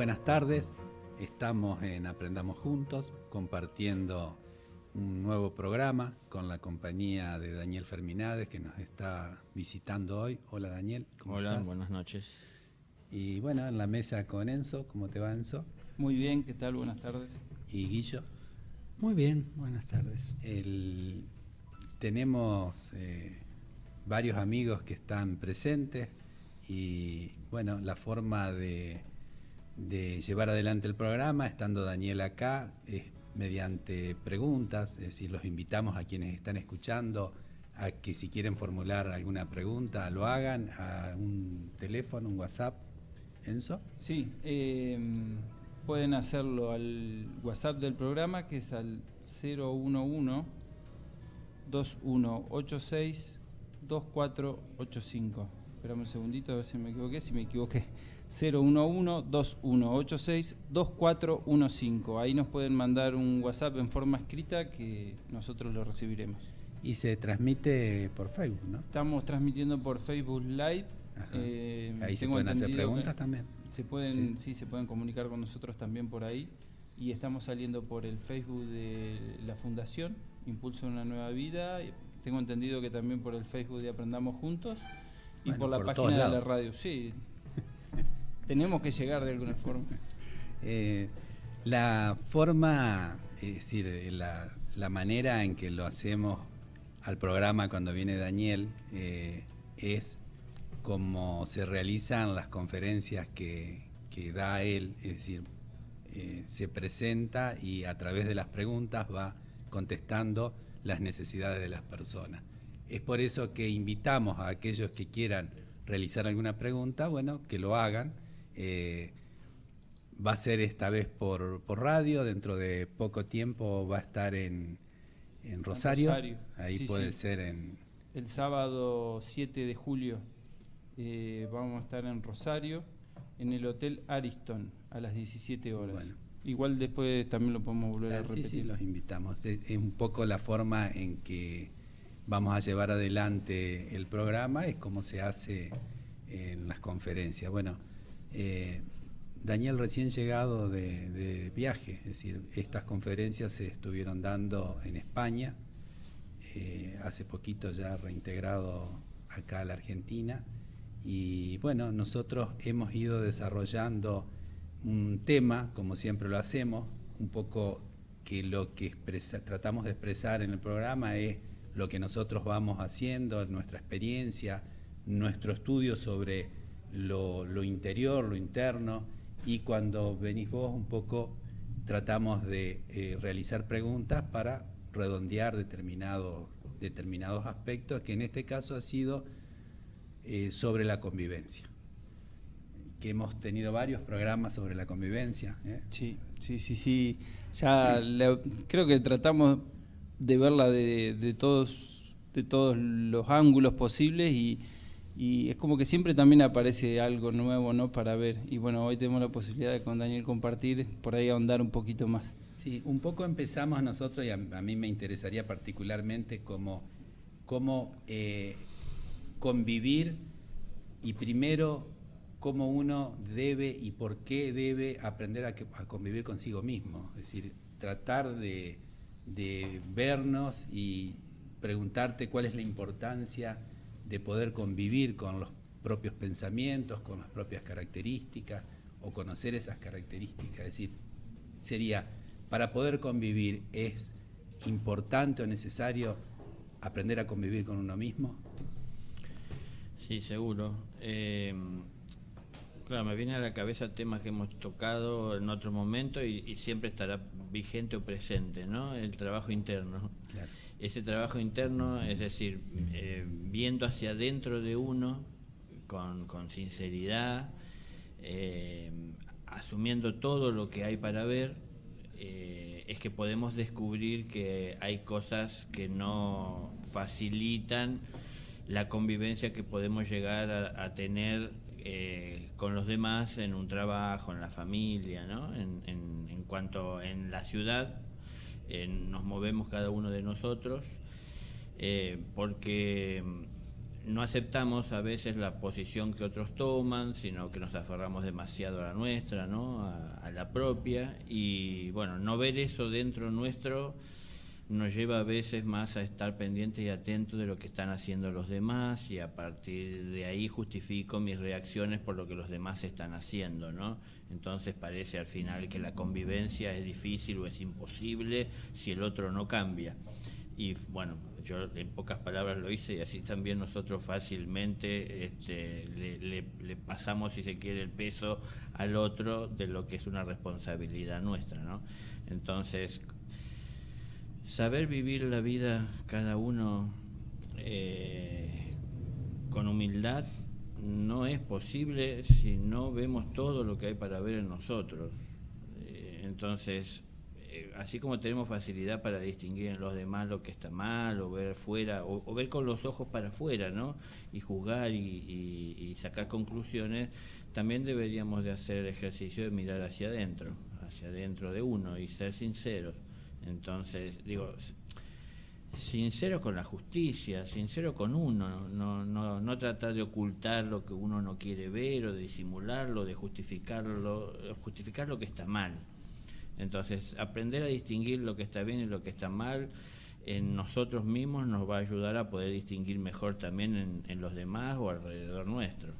buenas tardes, estamos en Aprendamos Juntos, compartiendo un nuevo programa con la compañía de Daniel Ferminades, que nos está visitando hoy. Hola Daniel, ¿cómo estás? Hola, buenas noches. Y bueno, en la mesa con Enzo, ¿cómo te va Enzo? Muy bien, ¿qué tal? Buenas tardes. Y Guillo. Muy bien, buenas tardes. Tenemos varios amigos que están presentes y bueno, la forma de llevar adelante el programa, estando Daniel acá, es mediante preguntas, es decir, los invitamos a quienes están escuchando a que si quieren formular alguna pregunta lo hagan a un teléfono, un WhatsApp. ¿Enzo? Sí, pueden hacerlo al WhatsApp del programa, que es al 011-2186-2485. Esperame un segundito a ver si me equivoqué. Si me equivoqué, 011-2186-2415. Ahí nos pueden mandar un WhatsApp en forma escrita que nosotros lo recibiremos. Y se transmite por Facebook, ¿no? Estamos transmitiendo por Facebook Live. Ahí se pueden hacer preguntas también. Se pueden, sí, se pueden comunicar con nosotros también por ahí. Y estamos saliendo por el Facebook de la Fundación Impulso a una Nueva Vida. Tengo entendido que también por el Facebook de Aprendamos Juntos. Y bueno, por la página de la radio. Sí, tenemos que llegar de alguna forma. La forma, es decir, la manera en que lo hacemos al programa cuando viene Daniel es como se realizan las conferencias que da él, es decir, se presenta y a través de las preguntas va contestando las necesidades de las personas. Es por eso que invitamos a aquellos que quieran realizar alguna pregunta, bueno, que lo hagan. Va a ser esta vez por radio, dentro de poco tiempo va a estar en Rosario. Ahí sí, puede ser en... El sábado 7 de julio vamos a estar en Rosario, en el Hotel Ariston, a las 17 horas. Bueno. Igual después también lo podemos volver a repetir. Sí, los invitamos. Es un poco la forma en que vamos a llevar adelante el programa, es como se hace en las conferencias. Bueno, Daniel recién llegado de viaje, es decir, estas conferencias se estuvieron dando en España, hace poquito ya reintegrado acá a la Argentina, y bueno, nosotros hemos ido desarrollando un tema, como siempre lo hacemos, un poco que lo que tratamos de expresar en el programa es lo que nosotros vamos haciendo, nuestra experiencia, nuestro estudio sobre lo interior, lo interno, y cuando venís vos un poco tratamos de realizar preguntas para redondear determinados aspectos, que en este caso ha sido sobre la convivencia, que hemos tenido varios programas sobre la convivencia. Sí. Ya creo que tratamos de verla de todos los ángulos posibles y es como que siempre también aparece algo nuevo, ¿no?, para ver. Y bueno, hoy tenemos la posibilidad de con Daniel compartir, por ahí ahondar un poquito más. Sí, un poco empezamos nosotros, y a mí me interesaría particularmente cómo convivir, y primero cómo uno debe y por qué debe aprender a convivir consigo mismo. Es decir, tratar de vernos y preguntarte cuál es la importancia de poder convivir con los propios pensamientos, con las propias características, o conocer esas características. Es decir, sería, para poder convivir, ¿es importante o necesario aprender a convivir con uno mismo? Sí, seguro. Claro, me viene a la cabeza temas que hemos tocado en otro momento y siempre estará vigente o presente, ¿no? El trabajo interno. Claro. Ese trabajo interno, es decir, viendo hacia adentro de uno con sinceridad, asumiendo todo lo que hay para ver, es que podemos descubrir que hay cosas que no facilitan la convivencia que podemos llegar a tener con los demás en un trabajo, en la familia, ¿no? En cuanto en la ciudad nos movemos cada uno de nosotros, porque no aceptamos a veces la posición que otros toman, sino que nos aferramos demasiado a la nuestra, ¿no? A la propia, y bueno, no ver eso dentro nuestro nos lleva a veces más a estar pendientes y atentos de lo que están haciendo los demás, y a partir de ahí justifico mis reacciones por lo que los demás están haciendo, ¿no? Entonces parece al final que la convivencia es difícil o es imposible si el otro no cambia. Y bueno, yo en pocas palabras lo hice, y así también nosotros fácilmente le pasamos, si se quiere, el peso al otro de lo que es una responsabilidad nuestra, ¿no? Entonces, saber vivir la vida cada uno con humildad no es posible si no vemos todo lo que hay para ver en nosotros. Entonces, así como tenemos facilidad para distinguir en los demás lo que está mal, o ver fuera, o ver con los ojos para afuera, ¿no? Y juzgar y sacar conclusiones, también deberíamos de hacer el ejercicio de mirar hacia adentro de uno, y ser sinceros. Entonces, digo, sincero con la justicia, sincero con uno, no tratar de ocultar lo que uno no quiere ver, o de disimularlo, de justificar lo que está mal. Entonces, aprender a distinguir lo que está bien y lo que está mal en nosotros mismos nos va a ayudar a poder distinguir mejor también en los demás o alrededor nuestro.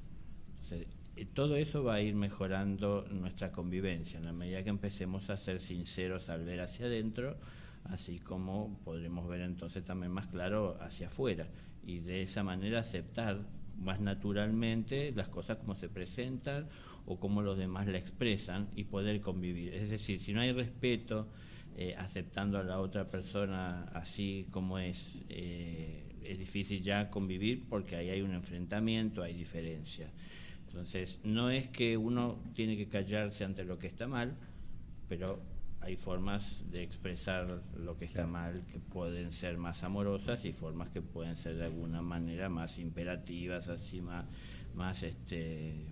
Entonces, todo eso va a ir mejorando nuestra convivencia en la medida que empecemos a ser sinceros al ver hacia adentro, así como podremos ver entonces también más claro hacia afuera, y de esa manera aceptar más naturalmente las cosas como se presentan o como los demás la expresan, y poder convivir. Es decir, si no hay respeto, aceptando a la otra persona así como es difícil ya convivir, porque ahí hay un enfrentamiento, hay diferencias. Entonces, no es que uno tiene que callarse ante lo que está mal, pero hay formas de expresar lo que está mal que pueden ser más amorosas, y formas que pueden ser de alguna manera más imperativas, así más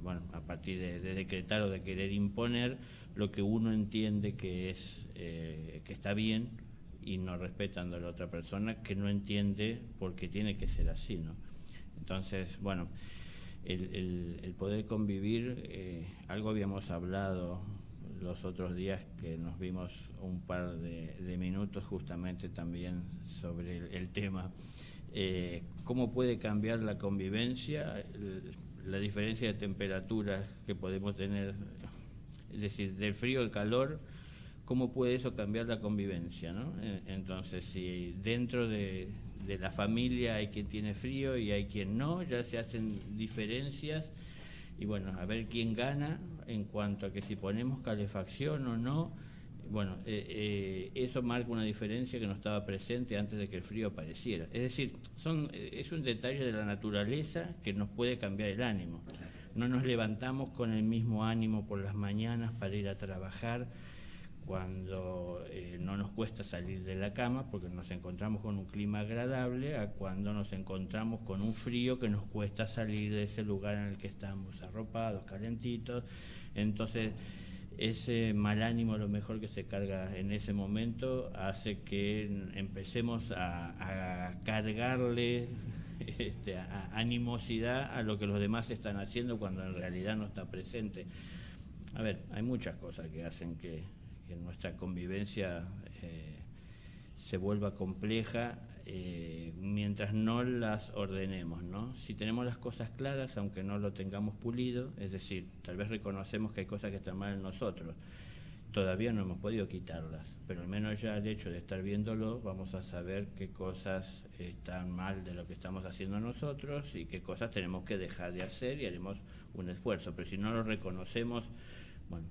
bueno, a partir de decretar o de querer imponer lo que uno entiende que es que está bien, y no respetando a la otra persona que no entiende por qué tiene que ser así, ¿no? Entonces, bueno, el poder convivir, algo habíamos hablado los otros días que nos vimos un par de minutos justamente también sobre el tema, cómo puede cambiar la convivencia, la diferencia de temperaturas que podemos tener, es decir, del frío al calor, cómo puede eso cambiar la convivencia, ¿no? Entonces, si dentro de la familia hay quien tiene frío y hay quien no, ya se hacen diferencias, y bueno, a ver quién gana en cuanto a que si ponemos calefacción o no. Bueno, eso marca una diferencia que no estaba presente antes de que el frío apareciera. Es decir, es un detalle de la naturaleza que nos puede cambiar el ánimo. No nos levantamos con el mismo ánimo por las mañanas para ir a trabajar, cuando no nos cuesta salir de la cama porque nos encontramos con un clima agradable, a cuando nos encontramos con un frío que nos cuesta salir de ese lugar en el que estamos arropados, calentitos. Entonces, ese mal ánimo, a lo mejor que se carga en ese momento, hace que empecemos a cargarle animosidad a lo que los demás están haciendo cuando en realidad no está presente. A ver, hay muchas cosas que hacen que nuestra convivencia se vuelva compleja mientras no las ordenemos, ¿no? Si tenemos las cosas claras, aunque no lo tengamos pulido, es decir, tal vez reconocemos que hay cosas que están mal en nosotros, todavía no hemos podido quitarlas, pero al menos ya el hecho de estar viéndolo, vamos a saber qué cosas están mal de lo que estamos haciendo nosotros y qué cosas tenemos que dejar de hacer, y haremos un esfuerzo. Pero si no lo reconocemos, bueno,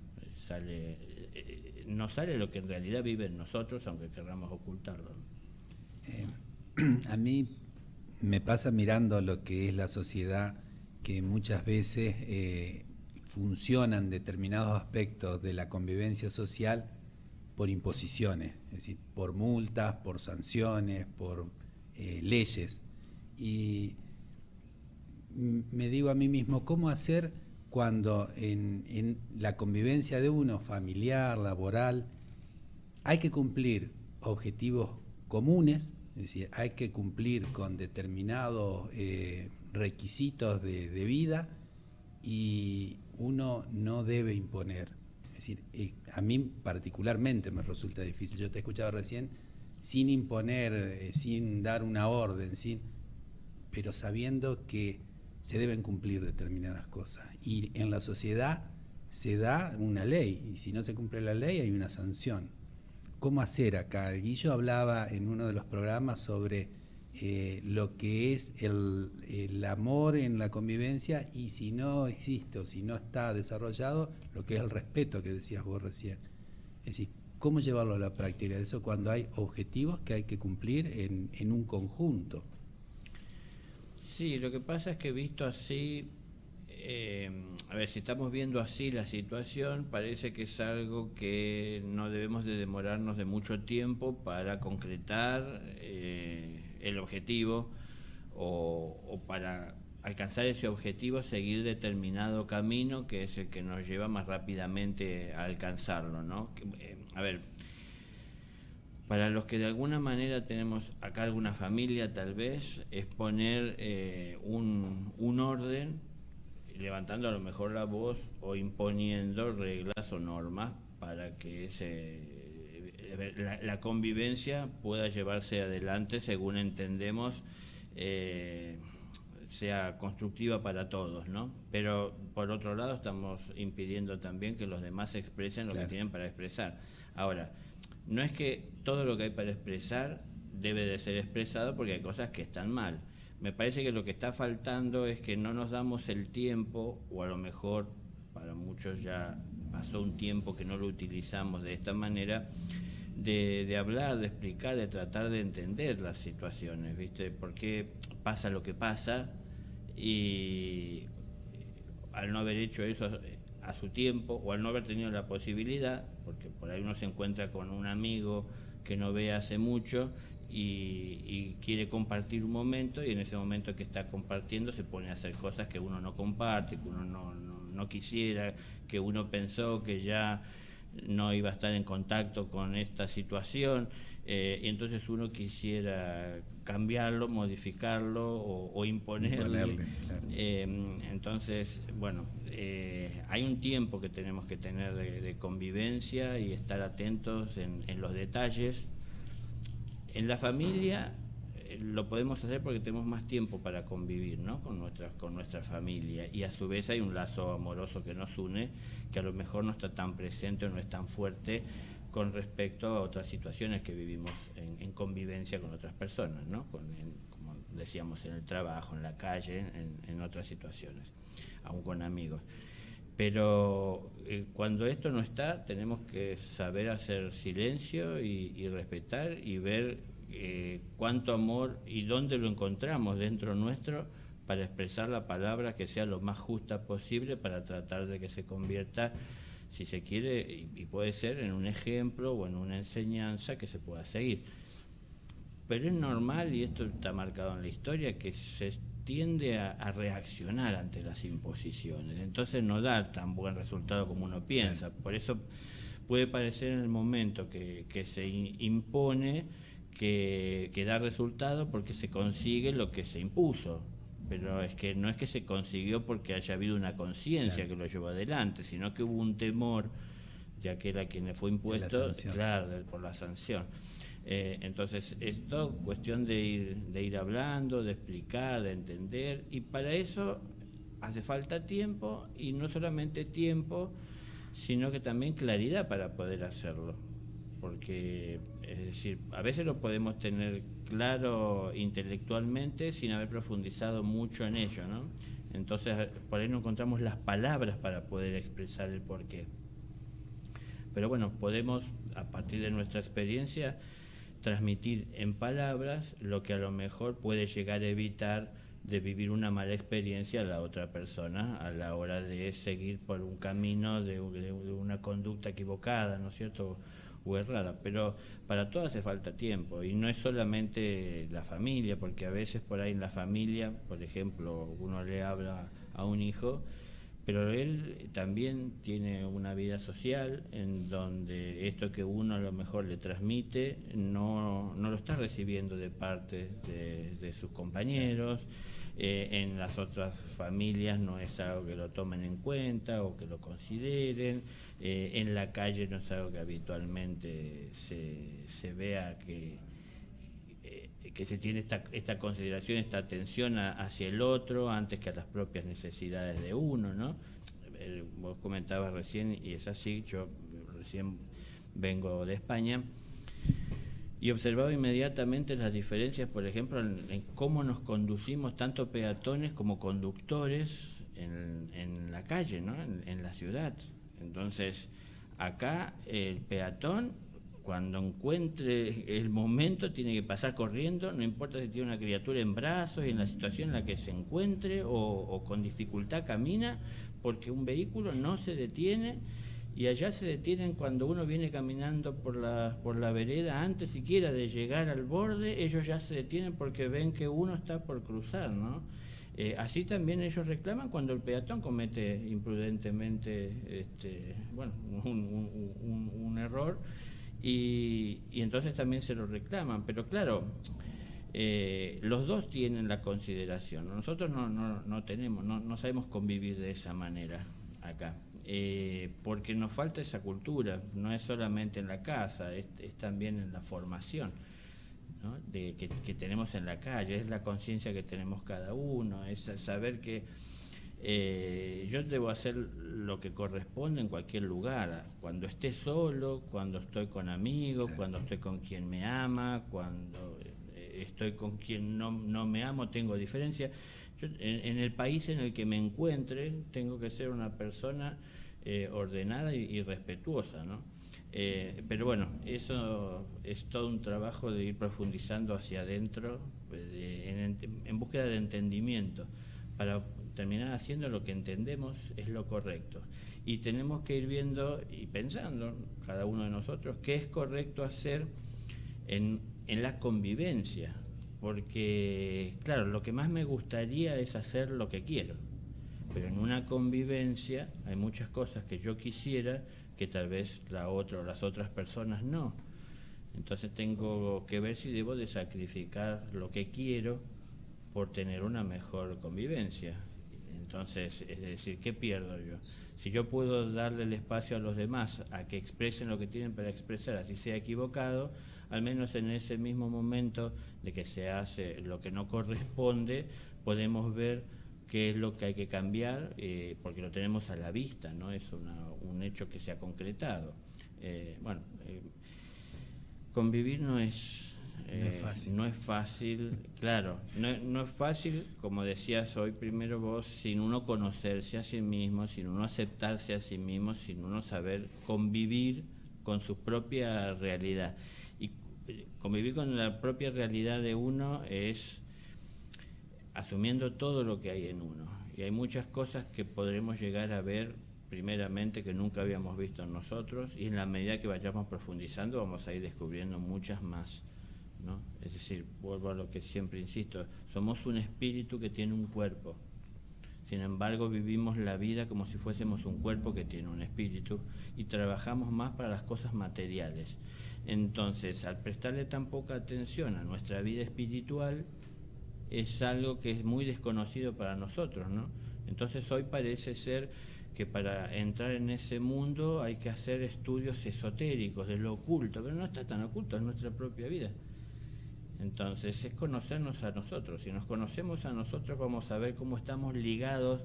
no sale lo que en realidad vive en nosotros, aunque querramos ocultarlo. A mí me pasa mirando lo que es la sociedad, que muchas veces funcionan determinados aspectos de la convivencia social por imposiciones, es decir, por multas, por sanciones, por leyes. Y me digo a mí mismo, ¿cómo hacer cuando en la convivencia de uno, familiar, laboral, hay que cumplir objetivos comunes? Es decir, hay que cumplir con determinados requisitos de vida y uno no debe imponer. Es decir, a mí particularmente me resulta difícil. Yo te escuchaba recién, sin imponer, sin dar una orden, pero sabiendo que se deben cumplir determinadas cosas. Y en la sociedad se da una ley, y si no se cumple la ley hay una sanción. ¿Cómo hacer acá? Guillo hablaba en uno de los programas sobre lo que es el amor en la convivencia, y si no existe o si no está desarrollado, lo que es el respeto que decías vos recién. Es decir, ¿cómo llevarlo a la práctica? Eso cuando hay objetivos que hay que cumplir en un conjunto. Sí, lo que pasa es que visto así, a ver, si estamos viendo así la situación, parece que es algo que no debemos de demorarnos de mucho tiempo para concretar el objetivo o para alcanzar ese objetivo seguir determinado camino que es el que nos lleva más rápidamente a alcanzarlo, ¿no? A ver, para los que de alguna manera tenemos acá alguna familia, tal vez, es poner un orden, levantando a lo mejor la voz o imponiendo reglas o normas para que la convivencia pueda llevarse adelante según entendemos, sea constructiva para todos, ¿no? Pero por otro lado estamos impidiendo también que los demás expresen lo que tienen para expresar. Ahora, no es que todo lo que hay para expresar debe de ser expresado, porque hay cosas que están mal. Me parece que lo que está faltando es que no nos damos el tiempo, o a lo mejor para muchos ya pasó un tiempo que no lo utilizamos de esta manera, de hablar, de explicar, de tratar de entender las situaciones, ¿viste? ¿Por qué pasa lo que pasa? Y al no haber hecho eso a su tiempo, o al no haber tenido la posibilidad, porque por ahí uno se encuentra con un amigo que no ve hace mucho y quiere compartir un momento, y en ese momento que está compartiendo se pone a hacer cosas que uno no comparte, que uno no quisiera, que uno pensó que ya no iba a estar en contacto con esta situación, y entonces uno quisiera cambiarlo, modificarlo o imponerle. Claro. Entonces, bueno, hay un tiempo que tenemos que tener de convivencia y estar atentos en los detalles. En la familia lo podemos hacer porque tenemos más tiempo para convivir, ¿no? con nuestra familia, y a su vez hay un lazo amoroso que nos une, que a lo mejor no está tan presente o no es tan fuerte con respecto a otras situaciones que vivimos en convivencia con otras personas, ¿no? Como decíamos, en el trabajo, en la calle, en otras situaciones, aún con amigos. Pero cuando esto no está, tenemos que saber hacer silencio y respetar y ver cuánto amor y dónde lo encontramos dentro nuestro para expresar la palabra que sea lo más justa posible, para tratar de que se convierta, si se quiere, y puede ser en un ejemplo o en una enseñanza que se pueda seguir. Pero es normal, y esto está marcado en la historia, que se tiende a reaccionar ante las imposiciones, entonces no da tan buen resultado como uno piensa. Por eso puede parecer en el momento que se impone que da resultado porque se consigue lo que se impuso, pero es que no es que se consiguió porque haya habido una conciencia que lo llevó adelante, sino que hubo un temor de aquel a quien le fue impuesto, por la sanción. Entonces es todo cuestión de ir hablando, de explicar, de entender, y para eso hace falta tiempo, y no solamente tiempo, sino que también claridad para poder hacerlo, porque es decir, a veces lo podemos tener claro intelectualmente sin haber profundizado mucho en ello, ¿no? Entonces por ahí no encontramos las palabras para poder expresar el porqué. Pero bueno, podemos, a partir de nuestra experiencia, transmitir en palabras lo que a lo mejor puede llegar a evitar de vivir una mala experiencia a la otra persona a la hora de seguir por un camino de una conducta equivocada, ¿no es cierto?, o errada. Pero para todo hace falta tiempo, y no es solamente la familia, porque a veces por ahí en la familia, por ejemplo, uno le habla a un hijo, pero él también tiene una vida social en donde esto que uno a lo mejor le transmite no lo está recibiendo de parte de sus compañeros, En las otras familias no es algo que lo tomen en cuenta o que lo consideren. En la calle no es algo que habitualmente se vea que se tiene esta consideración, esta atención hacia el otro antes que a las propias necesidades de uno, ¿no? Vos comentabas recién, y es así, yo recién vengo de España, y observaba inmediatamente las diferencias, por ejemplo, en cómo nos conducimos tanto peatones como conductores en la calle, ¿no? En la ciudad. Entonces, acá el peatón, cuando encuentre el momento, tiene que pasar corriendo, no importa si tiene una criatura en brazos y en la situación en la que se encuentre o con dificultad camina, porque un vehículo no se detiene. Y allá se detienen cuando uno viene caminando por la vereda, antes siquiera de llegar al borde, ellos ya se detienen porque ven que uno está por cruzar, ¿no? Así también ellos reclaman cuando el peatón comete imprudentemente un error, y entonces también se lo reclaman. Pero claro, los dos tienen la consideración. Nosotros no sabemos convivir de esa manera acá. Porque nos falta esa cultura, no es solamente en la casa, es también en la formación, ¿no? que tenemos en la calle, es la conciencia que tenemos cada uno, es saber que yo debo hacer lo que corresponde en cualquier lugar, cuando esté solo, cuando estoy con amigos, cuando estoy con quien me ama, cuando estoy con quien no me amo, tengo diferencia. Yo, en el país en el que me encuentre, tengo que ser una persona ordenada y respetuosa, ¿no? Pero bueno, eso es todo un trabajo de ir profundizando hacia adentro, en búsqueda de entendimiento, para terminar haciendo lo que entendemos es lo correcto. Y tenemos que ir viendo y pensando, cada uno de nosotros, qué es correcto hacer en la convivencia. Porque, claro, lo que más me gustaría es hacer lo que quiero, pero en una convivencia hay muchas cosas que yo quisiera que tal vez la otra o las otras personas no. Entonces tengo que ver si debo de sacrificar lo que quiero por tener una mejor convivencia. Entonces, es decir, ¿qué pierdo yo? Si yo puedo darle el espacio a los demás a que expresen lo que tienen para expresar, así sea equivocado, al menos en ese mismo momento de que se hace lo que no corresponde, podemos ver qué es lo que hay que cambiar, porque lo tenemos a la vista, ¿no? Es un hecho que se ha concretado. Convivir no es fácil, claro, no es fácil, como decías hoy primero vos, sin uno conocerse a sí mismo, sin uno aceptarse a sí mismo, sin uno saber convivir con su propia realidad. Y convivir con la propia realidad de uno es asumiendo todo lo que hay en uno. Y hay muchas cosas que podremos llegar a ver primeramente que nunca habíamos visto en nosotros, y en la medida que vayamos profundizando vamos a ir descubriendo muchas más, ¿no? Es decir, vuelvo a lo que siempre insisto, somos un espíritu que tiene un cuerpo. Sin embargo, vivimos la vida como si fuésemos un cuerpo que tiene un espíritu y trabajamos más para las cosas materiales. Entonces, al prestarle tan poca atención a nuestra vida espiritual, es algo que es muy desconocido para nosotros, ¿no? Entonces, hoy parece ser que para entrar en ese mundo hay que hacer estudios esotéricos de lo oculto, pero no está tan oculto, es nuestra propia vida. Entonces es conocernos a nosotros. Si nos conocemos a nosotros vamos a ver cómo estamos ligados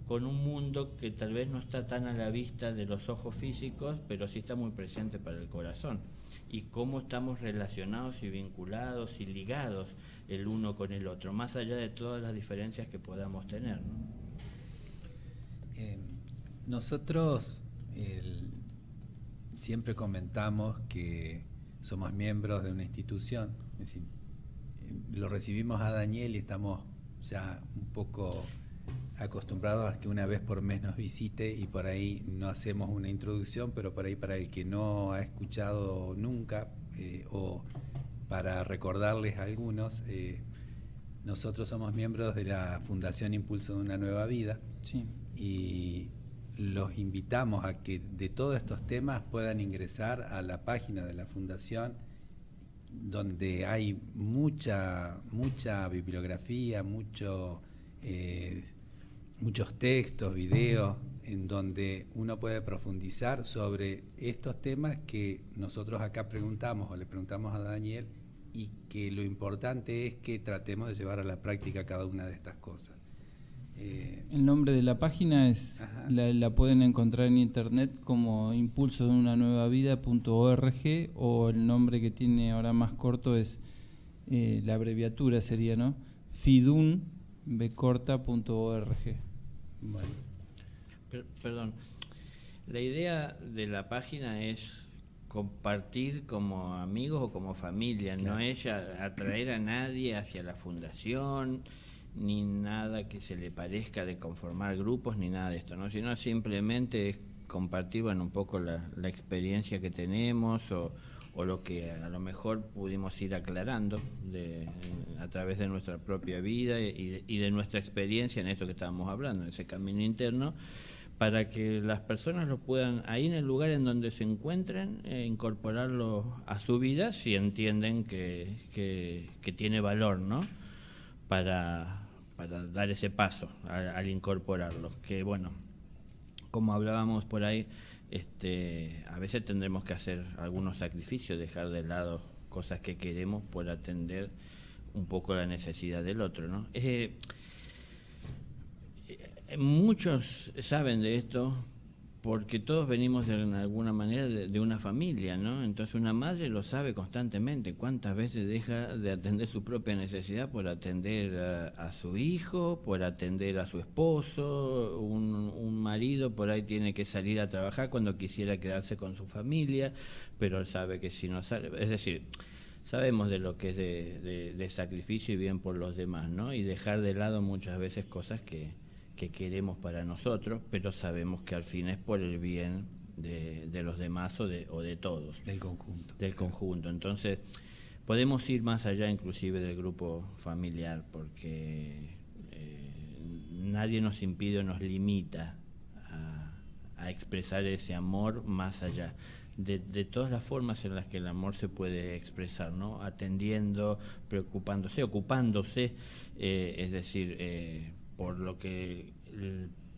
con un mundo que tal vez no está tan a la vista de los ojos físicos, pero sí está muy presente para el corazón. Y cómo estamos relacionados y vinculados y ligados el uno con el otro, más allá de todas las diferencias que podamos tener, ¿no? Nosotros siempre comentamos que somos miembros de una institución, es decir, lo recibimos a Daniel y estamos ya un poco acostumbrados a que una vez por mes nos visite, y por ahí no hacemos una introducción, pero por ahí para el que no ha escuchado nunca, o para recordarles a algunos, nosotros somos miembros de la Fundación Impulso de una Nueva Vida. Sí. Y los invitamos a que de todos estos temas puedan ingresar a la página de la Fundación donde hay mucha bibliografía, muchos textos, videos, en donde uno puede profundizar sobre estos temas que nosotros acá preguntamos o le preguntamos a Daniel, y que lo importante es que tratemos de llevar a la práctica cada una de estas cosas. El nombre de la página es la pueden encontrar en internet como impulsodeunanuevavida.org, o el nombre que tiene ahora más corto es la abreviatura sería, ¿no? fidunbcorta.org. Bueno. Perdón, la idea de la página es compartir como amigos o como familia, claro. No es atraer a nadie hacia la fundación, ni nada que se le parezca de conformar grupos, ni nada de esto, ¿no? Sino simplemente es compartir, bueno, un poco la experiencia que tenemos o lo que a lo mejor pudimos ir aclarando a través de nuestra propia vida y de nuestra experiencia en esto que estábamos hablando, en ese camino interno, para que las personas lo puedan, ahí en el lugar en donde se encuentren, incorporarlo a su vida si entienden que tiene valor, ¿no? Para dar ese paso al incorporarlo, que bueno, como hablábamos por ahí, a veces tendremos que hacer algunos sacrificios, dejar de lado cosas que queremos por atender un poco la necesidad del otro, ¿no? Muchos saben de esto porque todos venimos de alguna manera de una familia, ¿no? Entonces una madre lo sabe constantemente, cuántas veces deja de atender su propia necesidad por atender a su hijo, por atender a su esposo. Un marido por ahí tiene que salir a trabajar cuando quisiera quedarse con su familia, pero él sabe que si no sale, es decir, sabemos de lo que es de sacrificio y bien por los demás, ¿no? Y dejar de lado muchas veces cosas que queremos para nosotros, pero sabemos que al fin es por el bien de los demás o de todos. Del conjunto. Del conjunto. Entonces, podemos ir más allá inclusive del grupo familiar, porque nadie nos impide o nos limita a expresar ese amor más allá. De todas las formas en las que el amor se puede expresar, ¿no? Atendiendo, preocupándose, ocupándose, es decir, por lo que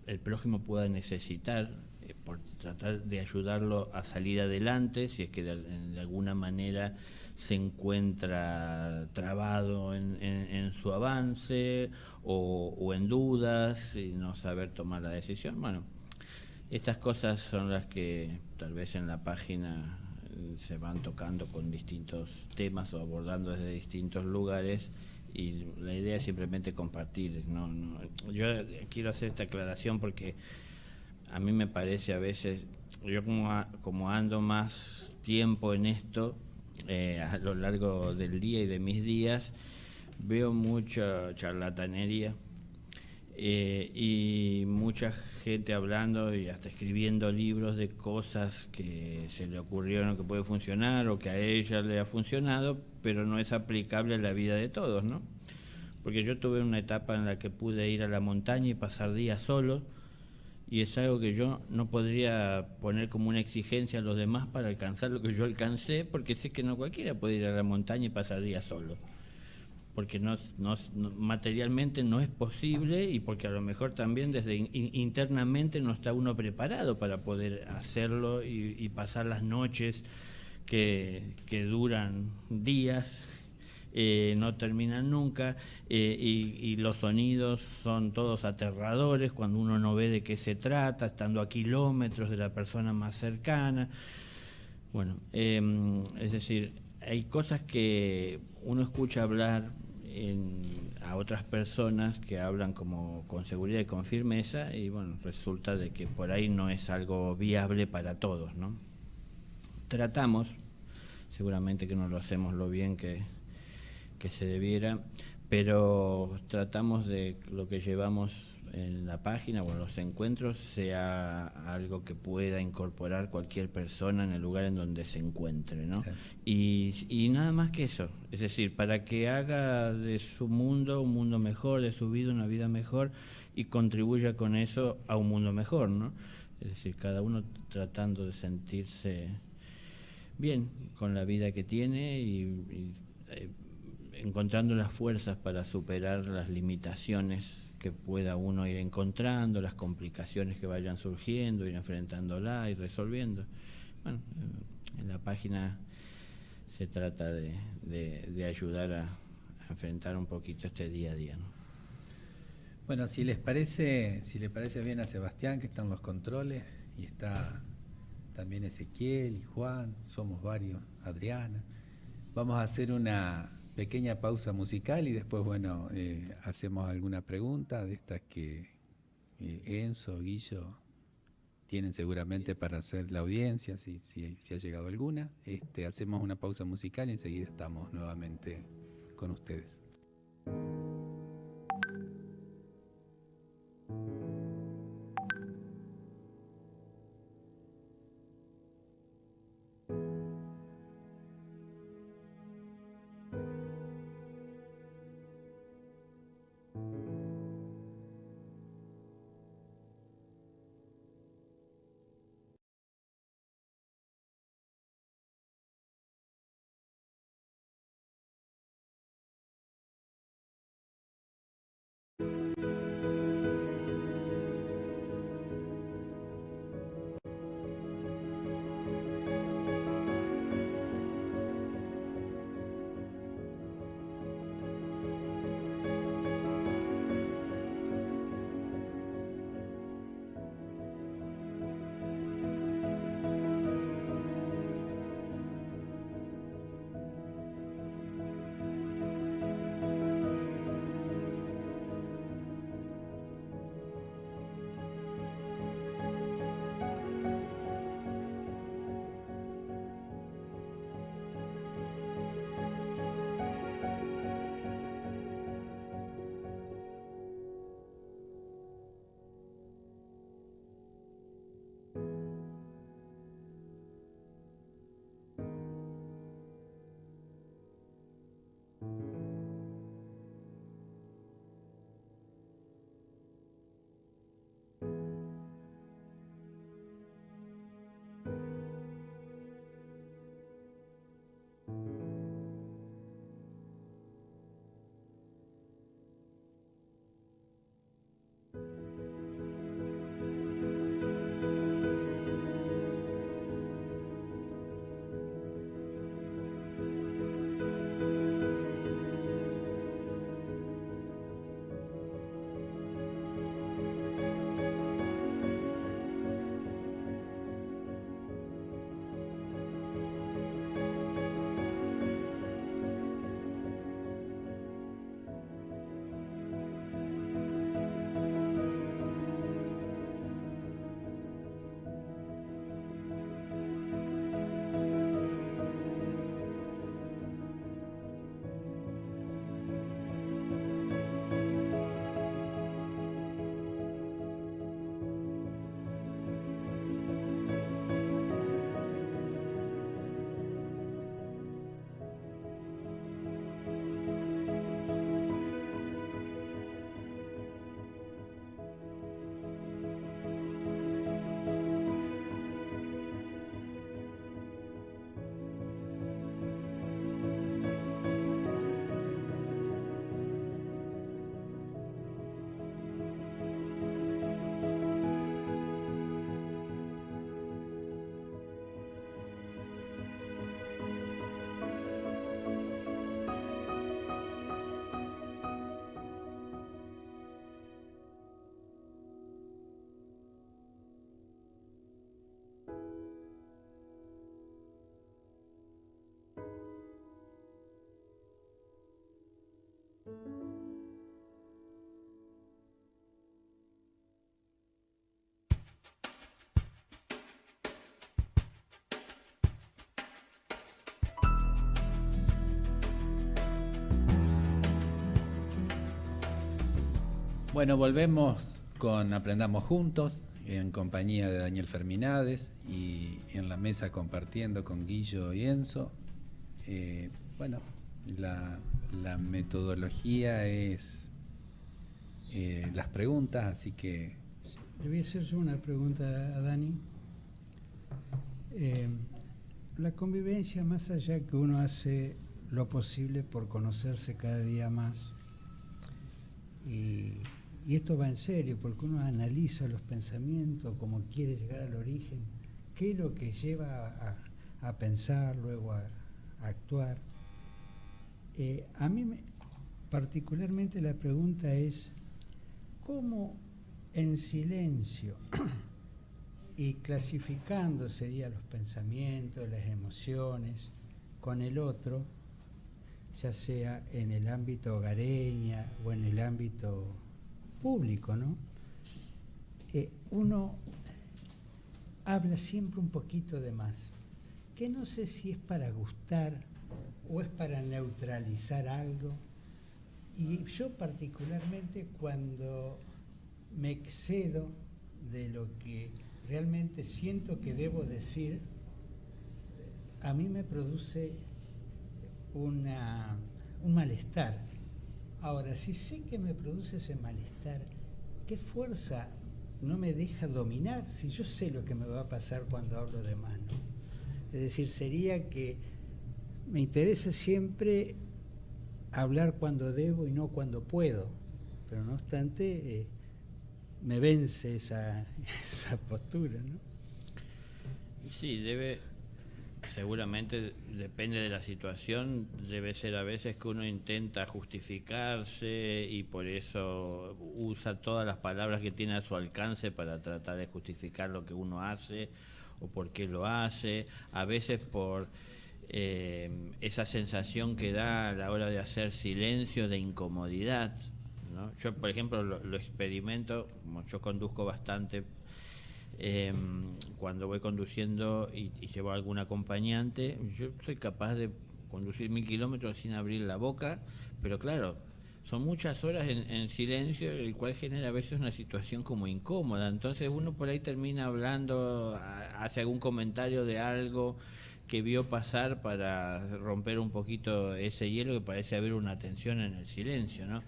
el prójimo pueda necesitar, por tratar de ayudarlo a salir adelante, si es que de alguna manera se encuentra trabado en su avance o en dudas y no saber tomar la decisión. Bueno, estas cosas son las que tal vez en la página se van tocando con distintos temas o abordando desde distintos lugares. Y la idea es simplemente compartir, ¿no? Yo quiero hacer esta aclaración porque a mí me parece a veces, yo como ando más tiempo en esto, a lo largo del día y de mis días, veo mucha charlatanería y mucha gente hablando y hasta escribiendo libros de cosas que se le ocurrieron que puede funcionar o que a ella le ha funcionado, pero no es aplicable a la vida de todos, ¿no? Porque yo tuve una etapa en la que pude ir a la montaña y pasar días solo, y es algo que yo no podría poner como una exigencia a los demás para alcanzar lo que yo alcancé, porque sé que no cualquiera puede ir a la montaña y pasar días solo, porque materialmente no es posible, y porque a lo mejor también desde internamente no está uno preparado para poder hacerlo y pasar las noches que duran días, no terminan nunca, y los sonidos son todos aterradores cuando uno no ve de qué se trata, estando a kilómetros de la persona más cercana. Bueno, es decir, hay cosas que uno escucha hablar a otras personas que hablan como con seguridad y con firmeza, y bueno, resulta de que por ahí no es algo viable para todos, ¿no? Tratamos, seguramente que no lo hacemos lo bien que se debiera, pero tratamos de lo que llevamos en la página o en los encuentros sea algo que pueda incorporar cualquier persona en el lugar en donde se encuentre, ¿no? Sí. Y nada más que eso, es decir, para que haga de su mundo un mundo mejor, de su vida una vida mejor, y contribuya con eso a un mundo mejor, ¿no? Es decir, cada uno tratando de sentirse bien, con la vida que tiene y encontrando las fuerzas para superar las limitaciones que pueda uno ir encontrando, las complicaciones que vayan surgiendo, ir enfrentándolas y resolviendo. Bueno, en la página se trata de ayudar a enfrentar un poquito este día a día, ¿no? Bueno, si les parece bien a Sebastián, que están los controles, y está también Ezequiel y Juan, somos varios, Adriana, vamos a hacer una pequeña pausa musical y después, bueno, hacemos alguna pregunta de estas que Enzo, Guillo tienen seguramente para hacer la audiencia, si ha llegado alguna. Hacemos una pausa musical y enseguida estamos nuevamente con ustedes. Bueno, volvemos con Aprendamos Juntos, en compañía de Daniel Ferminades y en la mesa compartiendo con Guillo y Enzo. Bueno, la metodología es las preguntas, así que... Le voy a hacer yo una pregunta a Dani. la convivencia, más allá que uno hace lo posible por conocerse cada día más, y esto va en serio, porque uno analiza los pensamientos, como quiere llegar al origen, qué es lo que lleva a pensar, luego a actuar. A mí particularmente la pregunta es, ¿cómo en silencio y clasificando serían los pensamientos, las emociones, con el otro, ya sea en el ámbito hogareña o en el ámbito público, ¿no? Uno habla siempre un poquito de más, que no sé si es para gustar o es para neutralizar algo. Y yo particularmente, cuando me excedo de lo que realmente siento que debo decir, a mí me produce un malestar. Ahora, si sé que me produce ese malestar, ¿qué fuerza no me deja dominar si yo sé lo que me va a pasar cuando hablo de más, ¿no? Es decir, sería que me interesa siempre hablar cuando debo y no cuando puedo, pero no obstante me vence esa postura, ¿no? Sí, seguramente depende de la situación, debe ser a veces que uno intenta justificarse y por eso usa todas las palabras que tiene a su alcance para tratar de justificar lo que uno hace o por qué lo hace, a veces por esa sensación que da a la hora de hacer silencio, de incomodidad, ¿no? Yo, por ejemplo, lo experimento, como yo conduzco bastante, cuando voy conduciendo y llevo a algún acompañante, yo soy capaz de conducir 1000 kilómetros sin abrir la boca, pero claro, son muchas horas en silencio, el cual genera a veces una situación como incómoda, entonces uno por ahí termina hablando, hace algún comentario de algo que vio pasar para romper un poquito ese hielo, que parece haber una tensión en el silencio, ¿no?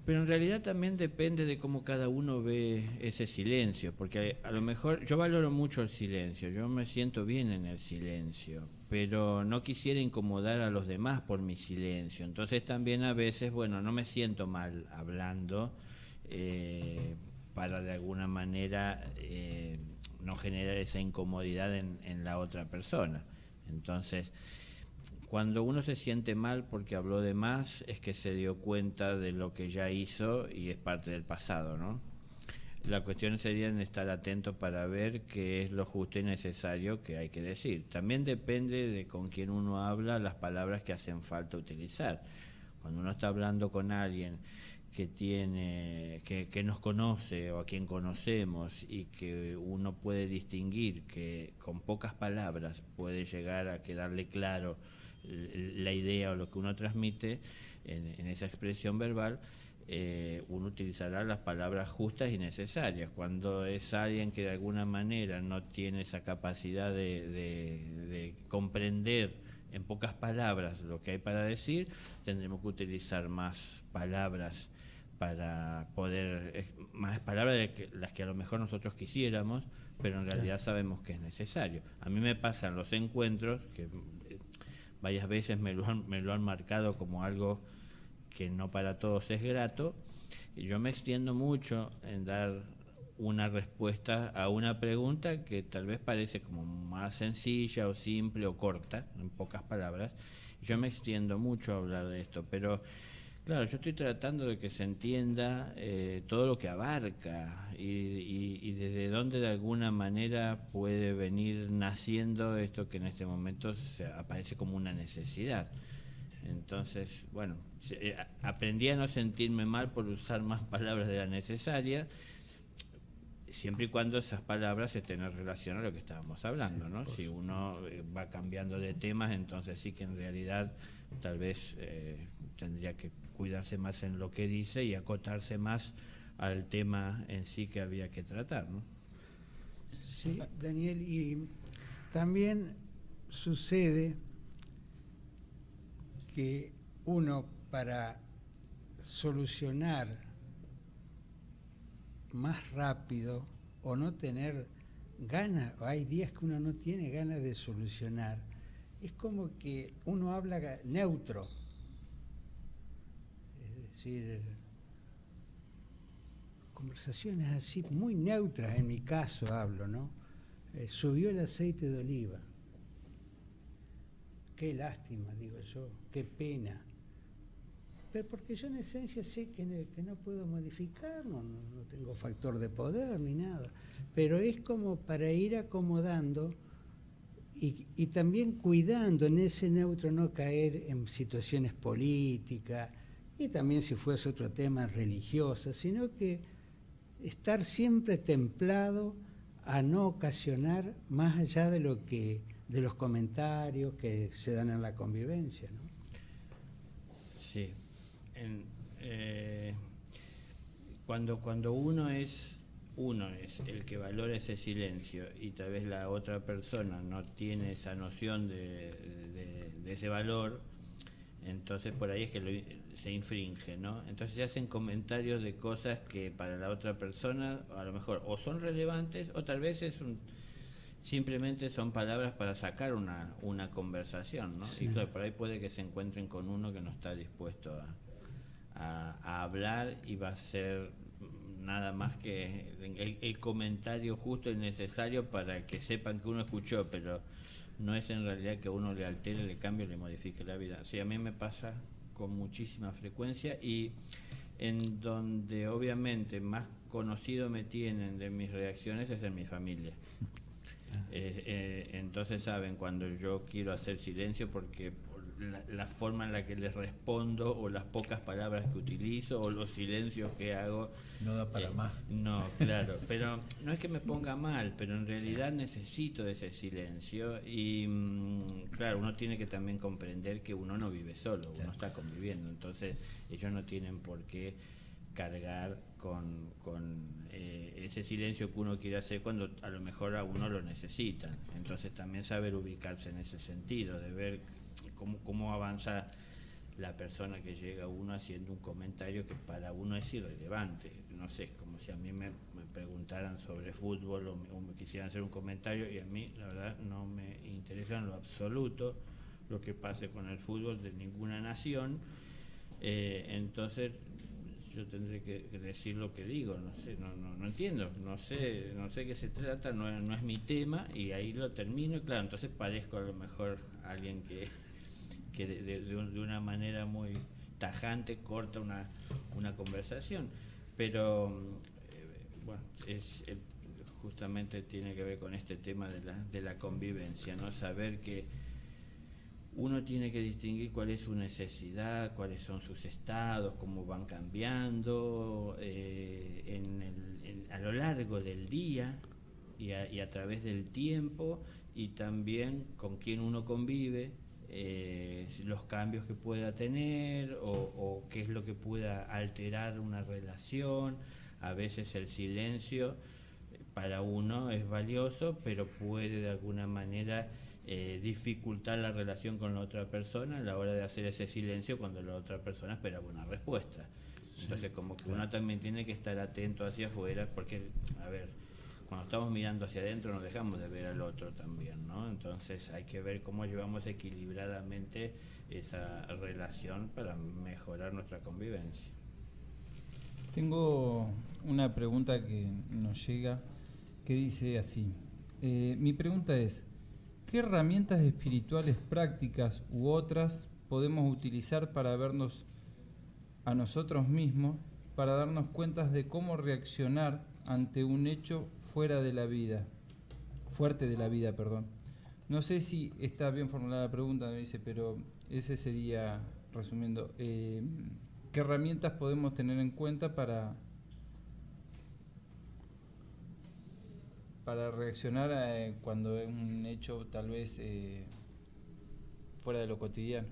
Pero en realidad también depende de cómo cada uno ve ese silencio, porque a lo mejor yo valoro mucho el silencio, yo me siento bien en el silencio, pero no quisiera incomodar a los demás por mi silencio. Entonces también a veces, bueno, no me siento mal hablando para de alguna manera no generar esa incomodidad en la otra persona. Entonces, cuando uno se siente mal porque habló de más, es que se dio cuenta de lo que ya hizo y es parte del pasado, ¿no? La cuestión sería en estar atento para ver qué es lo justo y necesario que hay que decir. También depende de con quién uno habla, las palabras que hacen falta utilizar. Cuando uno está hablando con alguien que nos conoce o a quien conocemos y que uno puede distinguir que con pocas palabras puede llegar a quedarle claro la idea o lo que uno transmite en esa expresión verbal, uno utilizará las palabras justas y necesarias. Cuando es alguien que de alguna manera no tiene esa capacidad de comprender en pocas palabras lo que hay para decir, tendremos que utilizar más palabras para poder, más palabras de las que a lo mejor nosotros quisiéramos, pero en realidad sabemos que es necesario. A mí me pasan los encuentros, que varias veces me lo han marcado como algo que no para todos es grato, y yo me extiendo mucho en dar una respuesta a una pregunta que tal vez parece como más sencilla o simple o corta, en pocas palabras. Yo me extiendo mucho a hablar de esto, pero claro, yo estoy tratando de que se entienda todo lo que abarca y desde dónde de alguna manera puede venir naciendo esto que en este momento aparece como una necesidad. Entonces, bueno, aprendí a no sentirme mal por usar más palabras de la necesaria, siempre y cuando esas palabras estén en relación a lo que estábamos hablando, ¿no? Si uno va cambiando de temas, entonces sí que en realidad tal vez tendría que cuidarse más en lo que dice y acotarse más al tema en sí que había que tratar, ¿no? Sí, Daniel, y también sucede que uno, para solucionar más rápido o no tener ganas, o hay días que uno no tiene ganas de solucionar, es como que uno habla neutro. Es decir, conversaciones así muy neutras, en mi caso hablo, ¿no? Subió el aceite de oliva. Qué lástima, digo yo, qué pena. Pero porque yo en esencia sé que no puedo modificar, no tengo factor de poder ni nada. Pero es como para ir acomodando y también cuidando en ese neutro no caer en situaciones políticas y también si fuese otro tema religioso, sino que estar siempre templado a no ocasionar más allá de los comentarios que se dan en la convivencia, ¿no? Sí. Cuando uno es el que valora ese silencio y tal vez la otra persona no tiene esa noción de ese valor, entonces por ahí es que se infringe, ¿no? Entonces se hacen comentarios de cosas que para la otra persona a lo mejor o son relevantes o tal vez simplemente son palabras para sacar una conversación, ¿no? Sí. Y claro, por ahí puede que se encuentren con uno que no está dispuesto a hablar y va a ser nada más que el comentario justo y necesario para que sepan que uno escuchó, pero no es en realidad que uno le altere, le cambie, le modifique la vida. Sí, a mí me pasa con muchísima frecuencia y en donde obviamente más conocido me tienen de mis reacciones es en mi familia. Entonces saben cuando yo quiero hacer silencio porque por la forma en la que les respondo o las pocas palabras que utilizo o los silencios que hago. No da para más. No, claro, pero no es que me ponga mal, pero en realidad necesito ese silencio y claro, uno tiene que también comprender que uno no vive solo, uno está conviviendo, entonces ellos no tienen por qué cargar con ese silencio que uno quiere hacer cuando a lo mejor a uno lo necesitan. Entonces también saber ubicarse en ese sentido, de ver cómo avanza la persona que llega a uno haciendo un comentario que para uno es irrelevante. No sé, es como si a mí me preguntaran sobre fútbol o me quisieran hacer un comentario y a mí la verdad no me interesa en lo absoluto lo que pase con el fútbol de ninguna nación. Entonces yo tendré que decir lo que digo, no sé, no entiendo, no sé qué se trata, no es mi tema y ahí lo termino y claro, entonces parezco a lo mejor alguien que de una manera muy tajante corta una conversación, pero bueno, justamente tiene que ver con este tema de la convivencia, ¿no? Saber que uno tiene que distinguir cuál es su necesidad, cuáles son sus estados, cómo van cambiando a lo largo del día y a través del tiempo y también con quién uno convive, los cambios que pueda tener o qué es lo que pueda alterar una relación. A veces el silencio para uno es valioso, pero puede de alguna manera dificultar la relación con la otra persona a la hora de hacer ese silencio cuando la otra persona espera una respuesta. Entonces como que uno también tiene que estar atento hacia afuera porque, a ver, cuando estamos mirando hacia adentro nos dejamos de ver al otro también, ¿no? Entonces hay que ver cómo llevamos equilibradamente esa relación para mejorar nuestra convivencia. Tengo una pregunta que nos llega que dice así. Mi pregunta es, ¿qué herramientas espirituales prácticas u otras podemos utilizar para vernos a nosotros mismos, para darnos cuenta de cómo reaccionar ante un hecho fuerte de la vida? No sé si está bien formulada la pregunta, me dice, pero ese sería, resumiendo, ¿qué herramientas podemos tener en cuenta para reaccionar cuando es un hecho tal vez fuera de lo cotidiano?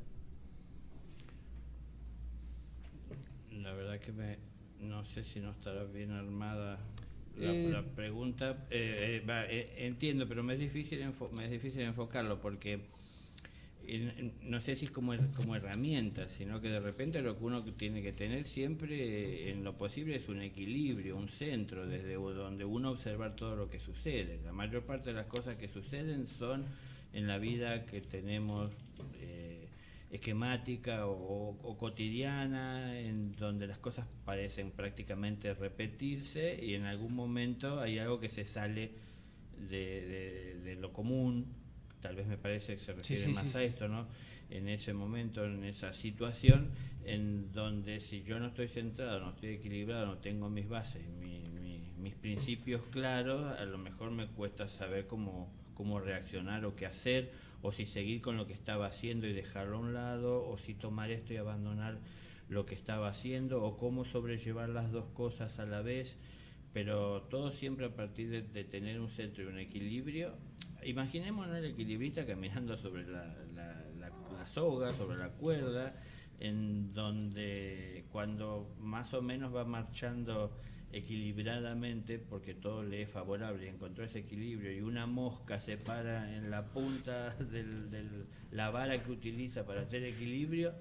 La verdad que no sé si no estará bien armada la pregunta. Entiendo, pero me es difícil enfocarlo porque no sé si es como herramienta, sino que de repente lo que uno tiene que tener siempre en lo posible es un equilibrio, un centro, desde donde uno observar todo lo que sucede. La mayor parte de las cosas que suceden son en la vida que tenemos esquemática o cotidiana, en donde las cosas parecen prácticamente repetirse y en algún momento hay algo que se sale de lo común. Tal vez me parece que se refiere más a esto, ¿no? En ese momento, en esa situación, en donde si yo no estoy centrado, no estoy equilibrado, no tengo mis bases, mis principios claros, a lo mejor me cuesta saber cómo reaccionar o qué hacer, o si seguir con lo que estaba haciendo y dejarlo a un lado, o si tomar esto y abandonar lo que estaba haciendo, o cómo sobrellevar las dos cosas a la vez, pero todo siempre a partir de tener un centro y un equilibrio. Imaginémonos el equilibrista caminando sobre la soga, sobre la cuerda, en donde cuando más o menos va marchando equilibradamente, porque todo le es favorable, encontró ese equilibrio y una mosca se para en la punta de la vara que utiliza para hacer equilibrio,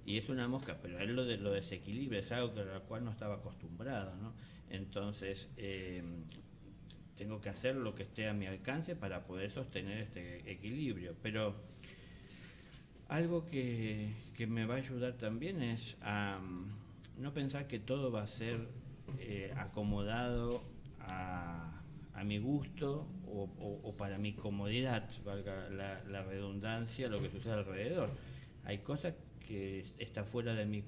y es una mosca, pero él lo desequilibra, es algo a lo cual no estaba acostumbrado, ¿no? Entonces, tengo que hacer lo que esté a mi alcance para poder sostener este equilibrio. Pero algo que me va a ayudar también es a no pensar que todo va a ser acomodado a mi gusto o para mi comodidad, valga la redundancia, lo que sucede alrededor. Hay cosas que está fuera de mi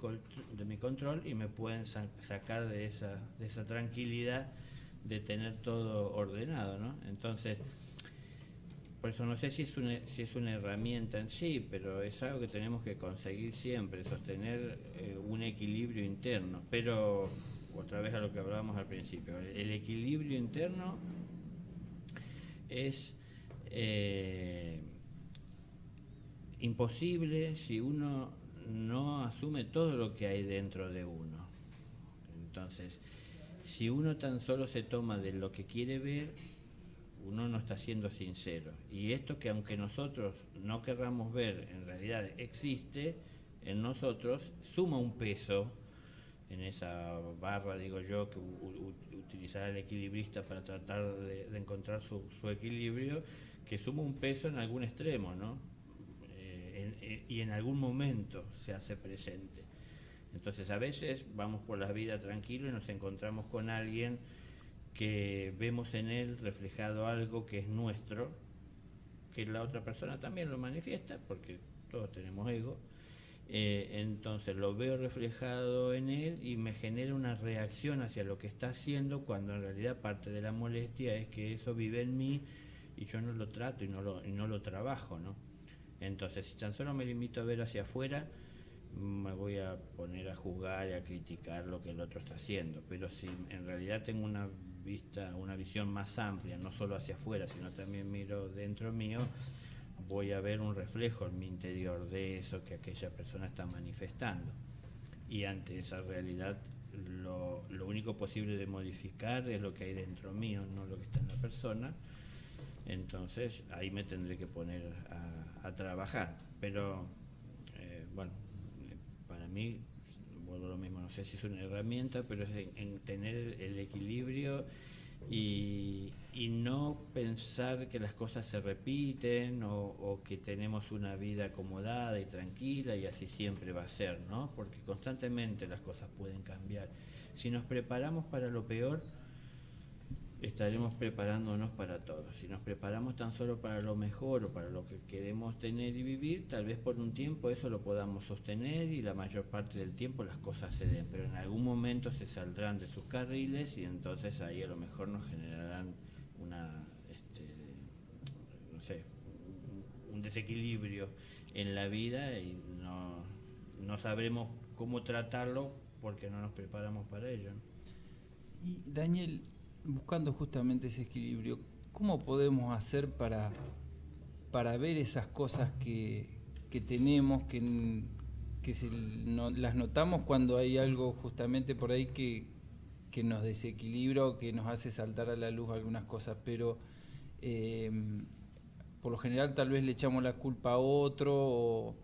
control y me pueden sacar de esa tranquilidad de tener todo ordenado, ¿no? Entonces, por eso no sé si es una herramienta en sí, pero es algo que tenemos que conseguir siempre, sostener un equilibrio interno. Pero, otra vez a lo que hablábamos al principio, el equilibrio interno es imposible si uno no asume todo lo que hay dentro de uno. Entonces, si uno tan solo se toma de lo que quiere ver, uno no está siendo sincero. Y esto que aunque nosotros no querramos ver, en realidad existe en nosotros, suma un peso en esa barra, digo yo, que utilizará el equilibrista para tratar de encontrar su equilibrio, que suma un peso en algún extremo, ¿no? Y en algún momento se hace presente. Entonces a veces vamos por la vida tranquilo y nos encontramos con alguien que vemos en él reflejado algo que es nuestro, que la otra persona también lo manifiesta, porque todos tenemos ego. Entonces lo veo reflejado en él y me genera una reacción hacia lo que está haciendo, cuando en realidad parte de la molestia es que eso vive en mí y yo no lo trato y no lo trabajo, ¿no? Entonces, si tan solo me limito a ver hacia afuera, me voy a poner a juzgar y a criticar lo que el otro está haciendo. Pero si en realidad tengo una visión más amplia, no solo hacia afuera, sino también miro dentro mío, voy a ver un reflejo en mi interior de eso que aquella persona está manifestando. Y ante esa realidad, lo único posible de modificar es lo que hay dentro mío, no lo que está en la persona. Entonces ahí me tendré que poner a trabajar. Pero bueno, para mí, vuelvo a lo mismo, no sé si es una herramienta, pero es en tener el equilibrio y no pensar que las cosas se repiten o que tenemos una vida acomodada y tranquila y así siempre va a ser, ¿no? Porque constantemente las cosas pueden cambiar. Si nos preparamos para lo peor, estaremos preparándonos para todo. Si nos preparamos tan solo para lo mejor o para lo que queremos tener y vivir, tal vez por un tiempo eso lo podamos sostener y la mayor parte del tiempo las cosas se den, pero en algún momento se saldrán de sus carriles y entonces ahí a lo mejor nos generarán un desequilibrio en la vida y no sabremos cómo tratarlo porque no nos preparamos para ello, ¿no? Y Daniel, buscando justamente ese equilibrio, ¿cómo podemos hacer para ver esas cosas que tenemos, que las notamos cuando hay algo justamente por ahí que nos desequilibra o que nos hace saltar a la luz algunas cosas? Pero por lo general tal vez le echamos la culpa a otro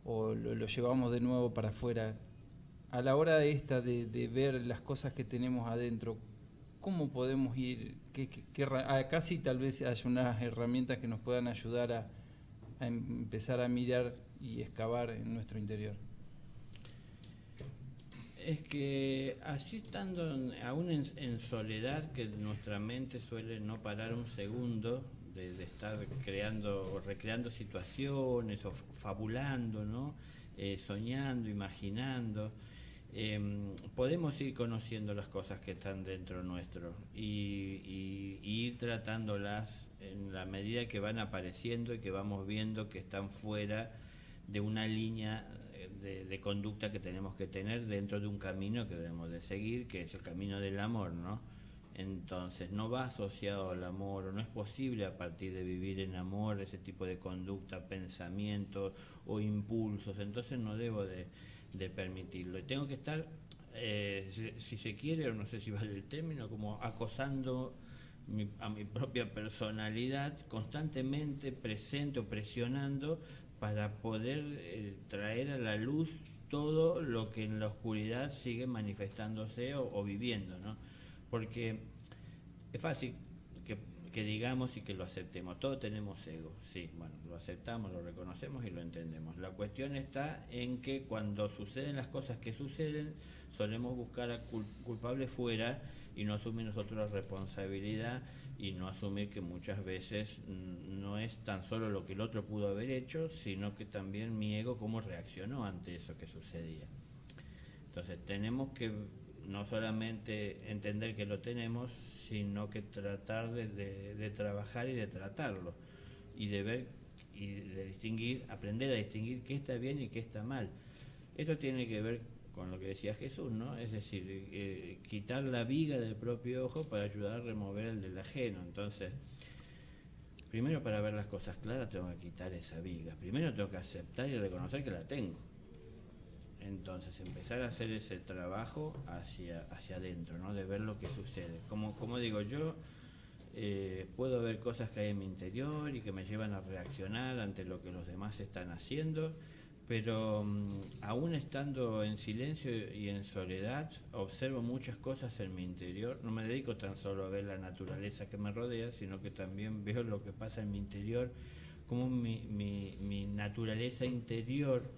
o lo llevamos de nuevo para afuera. A la hora de ver las cosas que tenemos adentro, ¿cómo podemos ir? Acá sí tal vez haya unas herramientas que nos puedan ayudar a empezar a mirar y excavar en nuestro interior. Es que así estando aún en soledad, que nuestra mente suele no parar un segundo de estar creando o recreando situaciones o fabulando, ¿no? Soñando, imaginando, podemos ir conociendo las cosas que están dentro nuestro y ir tratándolas en la medida que van apareciendo y que vamos viendo que están fuera de una línea de conducta que tenemos que tener dentro de un camino que debemos de seguir, que es el camino del amor, ¿no? Entonces no va asociado al amor, o no es posible a partir de vivir en amor ese tipo de conducta, pensamientos o impulsos, entonces no debo de permitirlo. Y tengo que estar, si se quiere, o no sé si vale el término, como acosando a mi propia personalidad, constantemente presente o presionando para poder traer a la luz todo lo que en la oscuridad sigue manifestándose o viviendo, ¿no? Porque es fácil que digamos y que lo aceptemos. Todos tenemos ego, sí, bueno, lo aceptamos, lo reconocemos y lo entendemos. La cuestión está en que cuando suceden las cosas que suceden, solemos buscar a culpables fuera y no asumir nosotros la responsabilidad y no asumir que muchas veces no es tan solo lo que el otro pudo haber hecho, sino que también mi ego cómo reaccionó ante eso que sucedía. Entonces tenemos que no solamente entender que lo tenemos, sino que tratar de trabajar y de tratarlo y de ver y de distinguir, aprender a distinguir qué está bien y qué está mal. Esto tiene que ver con lo que decía Jesús, ¿no? Es decir, quitar la viga del propio ojo para ayudar a remover el del ajeno. Entonces, primero para ver las cosas claras tengo que quitar esa viga. Primero tengo que aceptar y reconocer que la tengo. Entonces, empezar a hacer ese trabajo hacia adentro, ¿no? De ver lo que sucede. Como digo, yo puedo ver cosas que hay en mi interior y que me llevan a reaccionar ante lo que los demás están haciendo, pero aún estando en silencio y en soledad, observo muchas cosas en mi interior. No me dedico tan solo a ver la naturaleza que me rodea, sino que también veo lo que pasa en mi interior, cómo mi naturaleza interior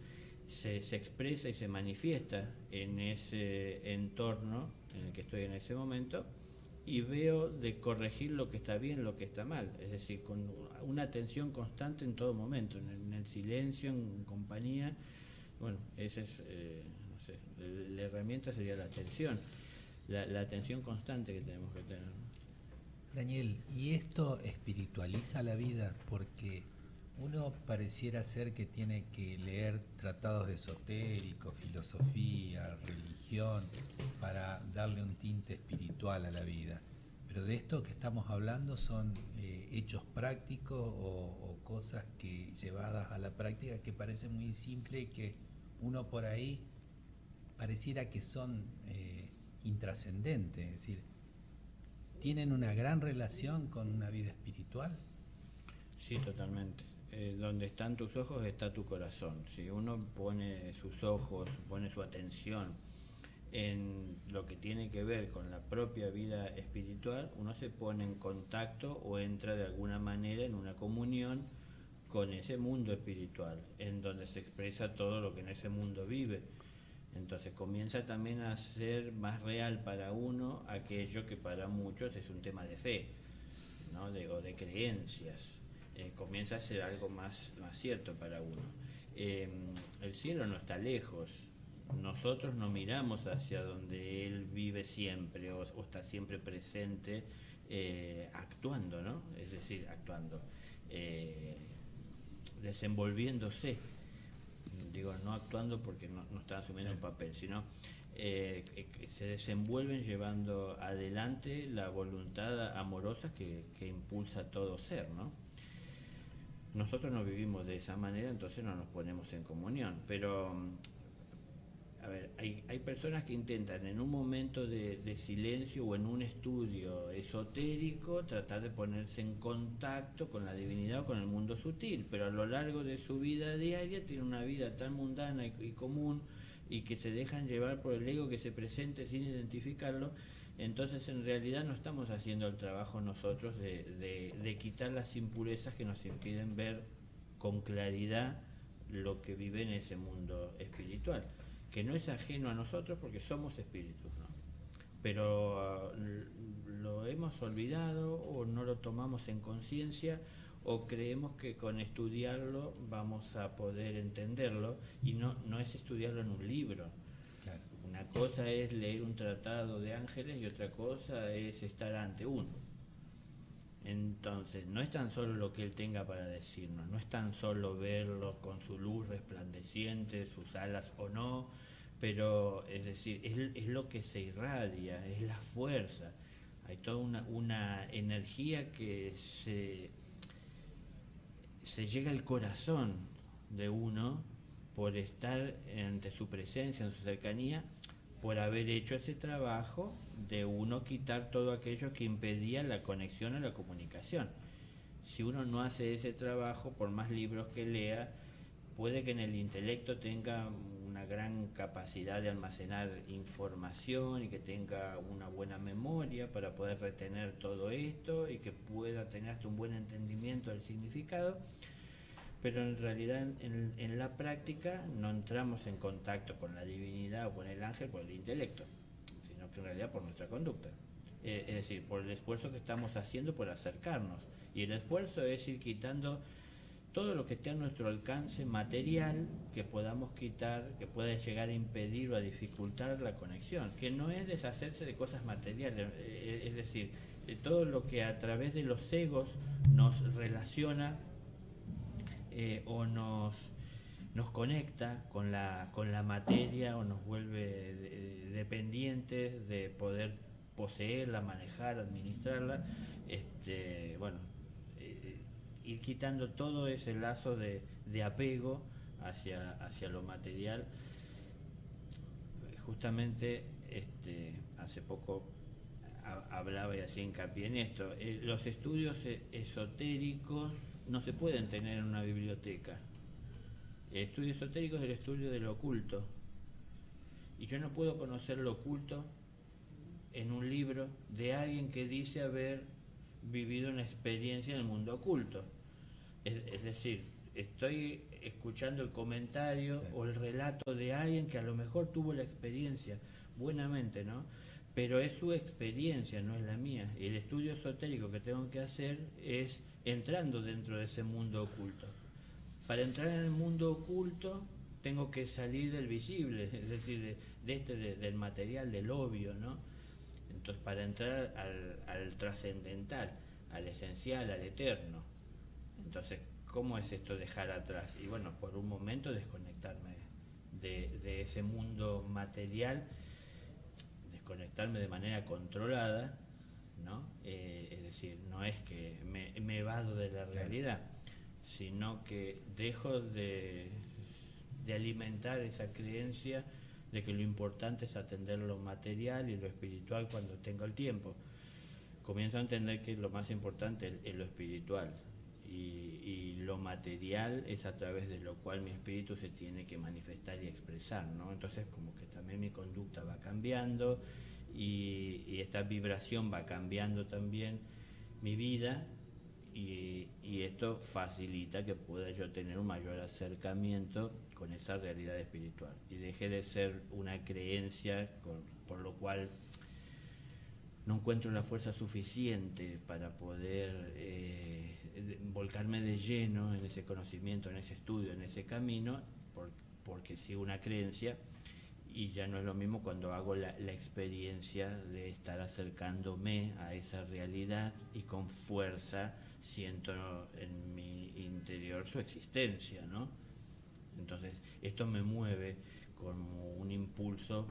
se expresa y se manifiesta en ese entorno en el que estoy en ese momento, y veo de corregir lo que está bien, lo que está mal, es decir, con una atención constante en todo momento, en el silencio, en compañía. Bueno, esa es, no sé, la herramienta sería la atención, la atención constante que tenemos que tener. Daniel, ¿y esto espiritualiza la vida? Porque uno pareciera ser que tiene que leer tratados de esotérico, filosofía, religión, para darle un tinte espiritual a la vida. Pero de esto que estamos hablando son hechos prácticos o cosas que llevadas a la práctica que parecen muy simples y que uno por ahí pareciera que son intrascendentes. Es decir, ¿tienen una gran relación con una vida espiritual? Sí, totalmente. Donde están tus ojos está tu corazón. Si uno pone sus ojos, pone su atención en lo que tiene que ver con la propia vida espiritual, uno se pone en contacto o entra de alguna manera en una comunión con ese mundo espiritual, en donde se expresa todo lo que en ese mundo vive. Entonces comienza también a ser más real para uno aquello que para muchos es un tema de fe, ¿no? O de creencias. Comienza a ser algo más cierto para uno. El cielo no está lejos, nosotros no miramos hacia donde Él vive siempre o está siempre presente, actuando, ¿no? Es decir, actuando, desenvolviéndose. Digo, no actuando porque no está asumiendo un papel, sino se desenvuelven llevando adelante la voluntad amorosa que impulsa a todo ser, ¿no? Nosotros no vivimos de esa manera, entonces no nos ponemos en comunión, pero a ver, hay personas que intentan en un momento de silencio o en un estudio esotérico tratar de ponerse en contacto con la divinidad o con el mundo sutil, pero a lo largo de su vida diaria tienen una vida tan mundana y común, y que se dejan llevar por el ego que se presente sin identificarlo. Entonces en realidad no estamos haciendo el trabajo nosotros de quitar las impurezas que nos impiden ver con claridad lo que vive en ese mundo espiritual, que no es ajeno a nosotros porque somos espíritus, ¿no? Pero lo hemos olvidado o no lo tomamos en conciencia, o creemos que con estudiarlo vamos a poder entenderlo, y no es estudiarlo en un libro. Claro. Una cosa es leer un tratado de ángeles y otra cosa es estar ante uno. Entonces, no es tan solo lo que él tenga para decirnos, no es tan solo verlo con su luz resplandeciente, sus alas o no, pero es decir, es lo que se irradia, es la fuerza. Hay toda una energía que se llega al corazón de uno por estar ante su presencia, en su cercanía, por haber hecho ese trabajo de uno quitar todo aquello que impedía la conexión o la comunicación. Si uno no hace ese trabajo, por más libros que lea, puede que en el intelecto tenga una gran capacidad de almacenar información y que tenga una buena memoria para poder retener todo esto y que pueda tener hasta un buen entendimiento del significado, pero en realidad en la práctica no entramos en contacto con la divinidad o con el ángel por el intelecto, sino que en realidad por nuestra conducta. Es decir, por el esfuerzo que estamos haciendo por acercarnos. Y el esfuerzo es ir quitando todo lo que esté a nuestro alcance material, que podamos quitar, que pueda llegar a impedir o a dificultar la conexión, que no es deshacerse de cosas materiales, es decir, todo lo que a través de los egos nos relaciona o nos conecta con la materia o nos vuelve dependientes de poder poseerla, manejar, administrarla, ir quitando todo ese lazo de apego hacia lo material. Justamente hace poco hablaba y hacía hincapié en esto. Los estudios esotéricos no se pueden tener en una biblioteca. El estudio esotérico es el estudio de lo oculto. Y yo no puedo conocer lo oculto en un libro de alguien que dice haber vivido una experiencia en el mundo oculto. Es decir, estoy escuchando el comentario o el relato de alguien que a lo mejor tuvo la experiencia, buenamente, ¿no? Pero es su experiencia, no es la mía. Y el estudio esotérico que tengo que hacer es entrando dentro de ese mundo oculto. Para entrar en el mundo oculto tengo que salir del visible, es decir, del material, del obvio, ¿no? Entonces, para entrar al trascendental, al esencial, al eterno. Entonces, ¿cómo es esto dejar atrás? Y bueno, por un momento desconectarme de ese mundo material, desconectarme de manera controlada, ¿no? Es decir, no es que me evado de la realidad, sino que dejo de alimentar esa creencia de que lo importante es atender lo material y lo espiritual cuando tengo el tiempo. Comienzo a entender que lo más importante es lo espiritual, y lo material es a través de lo cual mi espíritu se tiene que manifestar y expresar, ¿no? Entonces como que también mi conducta va cambiando y esta vibración va cambiando también mi vida, y esto facilita que pueda yo tener un mayor acercamiento con esa realidad espiritual y deje de ser una creencia por lo cual no encuentro la fuerza suficiente para poder volcarme de lleno en ese conocimiento, en ese estudio, en ese camino, porque sigo una creencia, y ya no es lo mismo cuando hago la experiencia de estar acercándome a esa realidad y con fuerza siento en mi interior su existencia, ¿no? Entonces esto me mueve como un impulso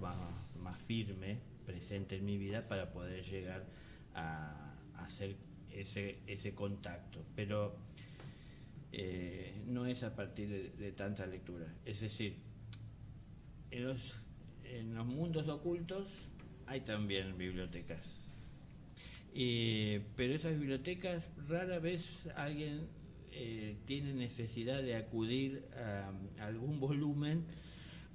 más firme, presente en mi vida, para poder llegar a hacer ese contacto. Pero no es a partir de tanta lectura. Es decir, en los mundos ocultos hay también bibliotecas. Pero esas bibliotecas rara vez alguien tiene necesidad de acudir a algún volumen,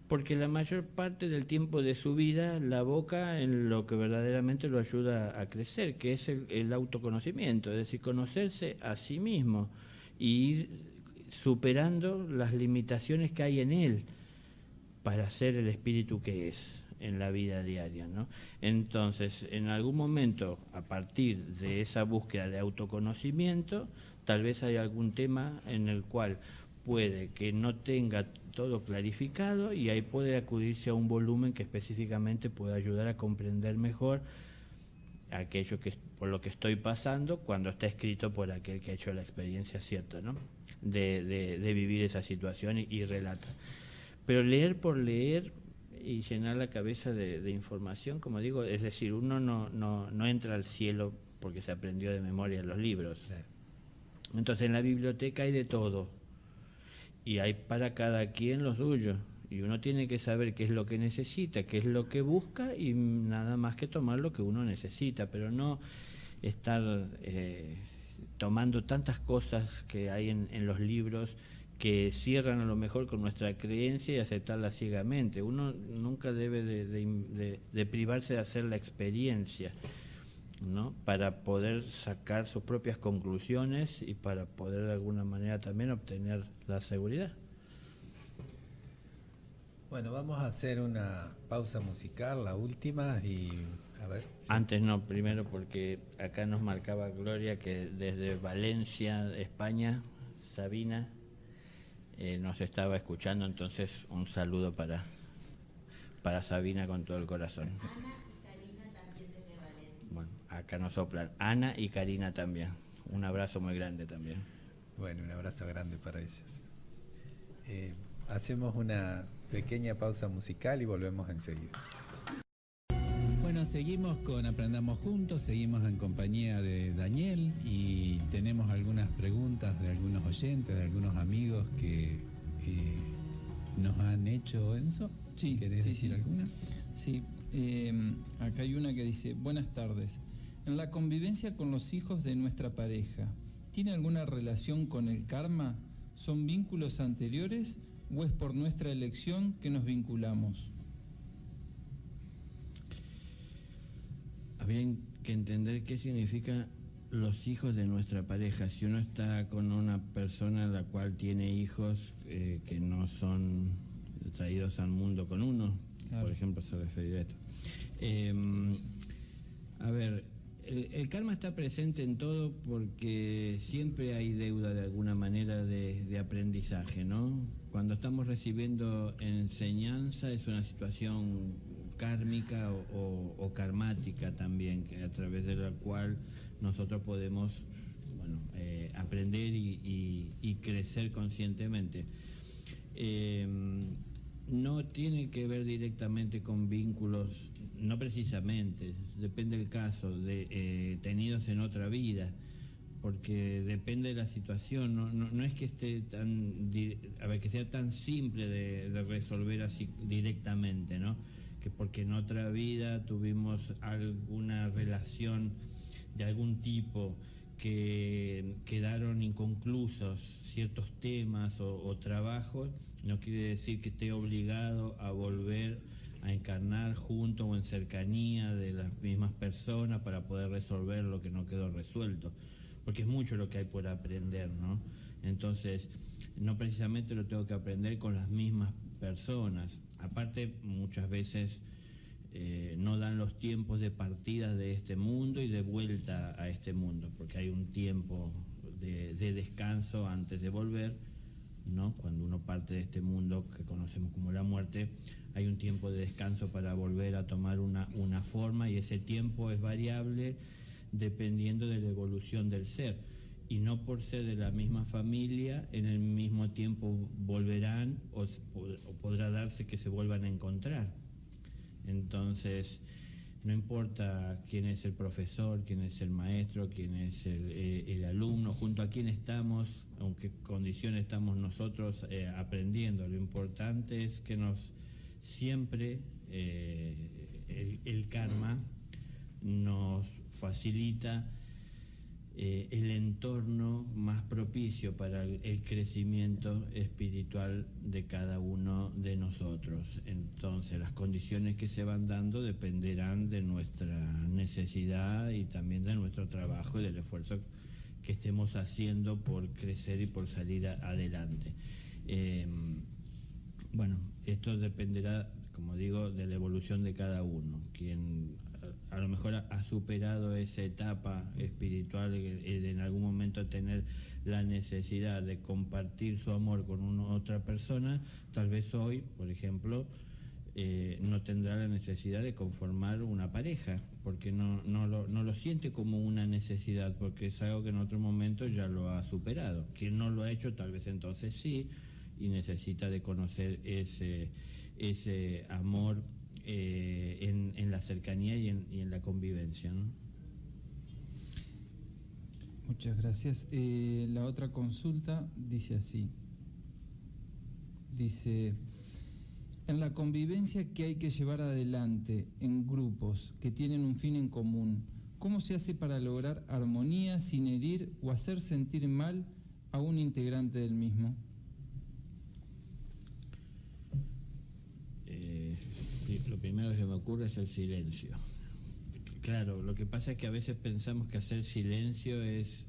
porque la mayor parte del tiempo de su vida la aboca en lo que verdaderamente lo ayuda a crecer, que es el autoconocimiento, es decir, conocerse a sí mismo y ir superando las limitaciones que hay en él para ser el espíritu que es en la vida diaria, ¿no? Entonces, en algún momento, a partir de esa búsqueda de autoconocimiento, tal vez hay algún tema en el cual puede que no tenga todo clarificado y ahí puede acudirse a un volumen que específicamente pueda ayudar a comprender mejor aquello que por lo que estoy pasando cuando está escrito por aquel que ha hecho la experiencia cierta, ¿no? de vivir esa situación y relata. Pero leer por leer y llenar la cabeza de información, como digo, es decir, uno no entra al cielo porque se aprendió de memoria los libros. Claro. Entonces en la biblioteca hay de todo y hay para cada quien lo suyo y uno tiene que saber qué es lo que necesita, qué es lo que busca y nada más que tomar lo que uno necesita, pero no estar tomando tantas cosas que hay en los libros que cierran a lo mejor con nuestra creencia y aceptarla ciegamente. Uno nunca debe de privarse de hacer la experiencia, ¿no? Para poder sacar sus propias conclusiones y para poder de alguna manera también obtener la seguridad. Bueno, vamos a hacer una pausa musical, la última, y a ver. Antes no, primero porque acá nos marcaba Gloria que desde Valencia, España, Sabina nos estaba escuchando, entonces un saludo para Sabina con todo el corazón. Ana y Karina también desde Valencia. Bueno, acá nos soplan Ana y Karina también. Un abrazo muy grande también. Bueno, un abrazo grande para ellas. Hacemos una pequeña pausa musical y volvemos enseguida. Bueno, seguimos con Aprendamos Juntos, seguimos en compañía de Daniel y tenemos algunas preguntas de algunos oyentes, de algunos amigos que nos han hecho. Enzo, Sí, ¿querés sí, decir sí. alguna? Sí, acá hay una que dice, buenas tardes. En la convivencia con los hijos de nuestra pareja, ¿tiene alguna relación con el karma? ¿Son vínculos anteriores o es por nuestra elección que nos vinculamos? Habría que entender qué significa los hijos de nuestra pareja. Si uno está con una persona la cual tiene hijos que no son traídos al mundo con uno, claro. Por ejemplo, se referirá a esto. A ver, el karma está presente en todo porque siempre hay deuda de alguna manera de aprendizaje, ¿no? Cuando estamos recibiendo enseñanza es una situación kármica o karmática también, que a través de la cual nosotros podemos aprender y crecer conscientemente. No tiene que ver directamente con vínculos, no precisamente, depende del caso, tenidos en otra vida, porque depende de la situación, no es que esté que sea tan simple de resolver así directamente, ¿no? Que porque en otra vida tuvimos alguna relación de algún tipo que quedaron inconclusos ciertos temas o trabajos, no quiere decir que esté obligado a volver a encarnar junto o en cercanía de las mismas personas para poder resolver lo que no quedó resuelto, porque es mucho lo que hay por aprender, ¿no? Entonces, no precisamente lo tengo que aprender con las mismas personas. Aparte, muchas veces no dan los tiempos de partida de este mundo y de vuelta a este mundo, porque hay un tiempo de descanso antes de volver, ¿no? Cuando uno parte de este mundo que conocemos como la muerte, hay un tiempo de descanso para volver a tomar una forma, y ese tiempo es variable dependiendo de la evolución del ser, y no por ser de la misma familia en el mismo tiempo volverán o podrá darse que se vuelvan a encontrar. Entonces, no importa quién es el profesor, quién es el maestro, quién es el alumno, junto a quién estamos, aunque condición estamos nosotros aprendiendo. Lo importante es que nos siempre el karma nos facilita el entorno más propicio para el crecimiento espiritual de cada uno de nosotros. Entonces, las condiciones que se van dando dependerán de nuestra necesidad y también de nuestro trabajo y del esfuerzo que estemos haciendo por crecer y por salir adelante. Bueno, esto dependerá, como digo, de la evolución de cada uno. Quien a lo mejor ha superado esa etapa espiritual de en algún momento tener la necesidad de compartir su amor con otra persona, tal vez hoy, por ejemplo, no tendrá la necesidad de conformar una pareja, porque no lo siente como una necesidad, porque es algo que en otro momento ya lo ha superado. Quien no lo ha hecho, tal vez entonces sí, y necesita de conocer ese amor en la cercanía y en la convivencia, ¿no? Muchas gracias. La otra consulta dice así. Dice, en la convivencia que hay que llevar adelante en grupos que tienen un fin en común, ¿cómo se hace para lograr armonía sin herir o hacer sentir mal a un integrante del mismo? Lo primero que se me ocurre es el silencio. Claro, lo que pasa es que a veces pensamos que hacer silencio es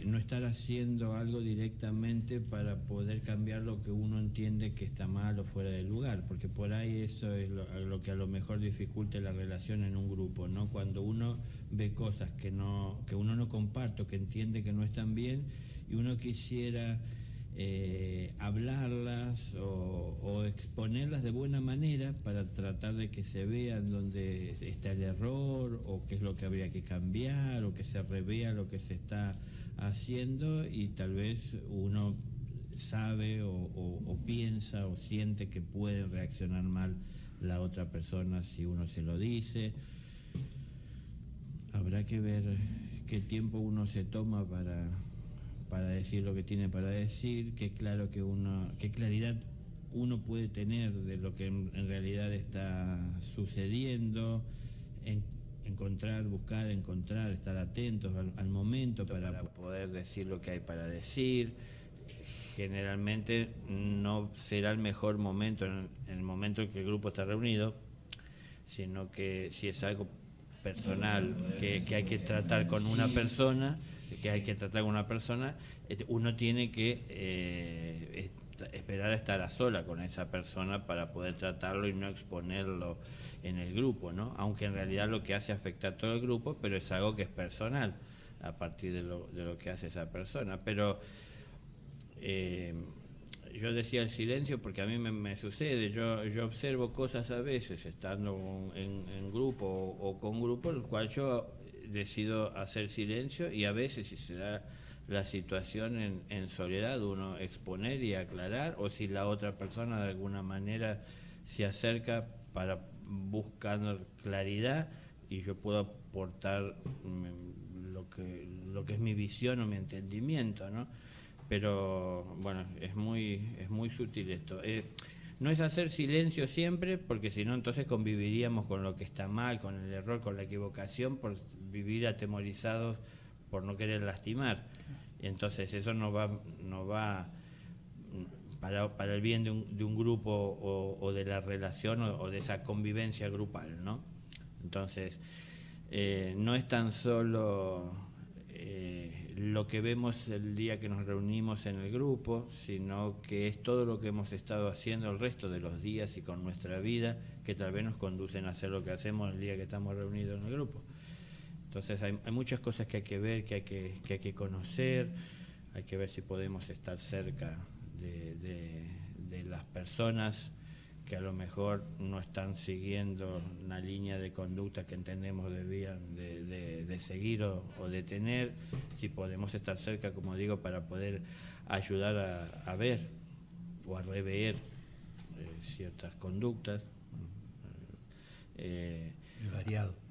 no estar haciendo algo directamente para poder cambiar lo que uno entiende que está mal o fuera de lugar, porque por ahí eso es lo que a lo mejor dificulta la relación en un grupo, ¿no? Cuando uno ve cosas que uno no comparte, que entiende que no están bien, y uno quisiera hablarlas o exponerlas de buena manera para tratar de que se vean dónde está el error o qué es lo que habría que cambiar o que se revea lo que se está haciendo, y tal vez uno sabe o piensa o siente que puede reaccionar mal la otra persona si uno se lo dice. Habrá que ver qué tiempo uno se toma para decir lo que tiene para decir, qué claridad uno puede tener de lo que en realidad está sucediendo, buscar, estar atentos al momento para poder decir lo que hay para decir. Generalmente no será el mejor momento en el momento en que el grupo está reunido, sino que si es algo personal que hay que tratar con una persona, uno tiene que esperar a estar a sola con esa persona para poder tratarlo y no exponerlo en el grupo, ¿no? Aunque en realidad lo que hace afecta a todo el grupo, pero es algo que es personal a partir de lo que hace esa persona. Pero yo decía el silencio porque a mí me sucede, yo observo cosas a veces estando en grupo o con grupo, el cual yo decido hacer silencio, y a veces, si se da la situación en soledad, uno exponer y aclarar, o si la otra persona de alguna manera se acerca para buscar claridad y yo puedo aportar lo que es mi visión o mi entendimiento, ¿no? Pero bueno, es muy sutil esto. No es hacer silencio siempre, porque si no entonces conviviríamos con lo que está mal, con el error, con la equivocación, por vivir atemorizados por no querer lastimar. Y entonces eso no va para el bien de un grupo o de la relación o de esa convivencia grupal, ¿no? Entonces, no es tan solo lo que vemos el día que nos reunimos en el grupo, sino que es todo lo que hemos estado haciendo el resto de los días y con nuestra vida, que tal vez nos conducen a hacer lo que hacemos el día que estamos reunidos en el grupo. Entonces hay muchas cosas que hay que ver, que hay que conocer, hay que ver si podemos estar cerca de las personas que a lo mejor no están siguiendo una línea de conducta que entendemos debían de seguir o de tener, si podemos estar cerca, como digo, para poder ayudar a ver o a rever ciertas conductas.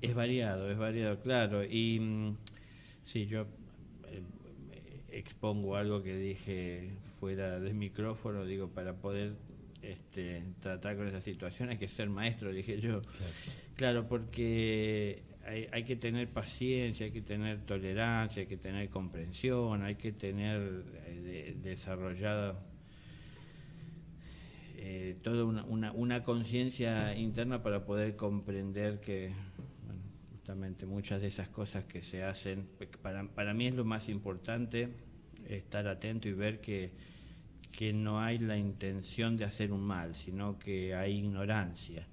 Es variado, claro. Y sí, yo expongo algo que dije fuera del micrófono, digo, para poder tratar con esa situación, hay que ser maestro, dije yo. Claro, porque hay que tener paciencia, hay que tener tolerancia, hay que tener comprensión, hay que tener desarrollado toda una conciencia interna para poder comprender que, bueno, justamente muchas de esas cosas que se hacen, para mí es lo más importante, estar atento y ver que no hay la intención de hacer un mal, sino que hay ignorancia.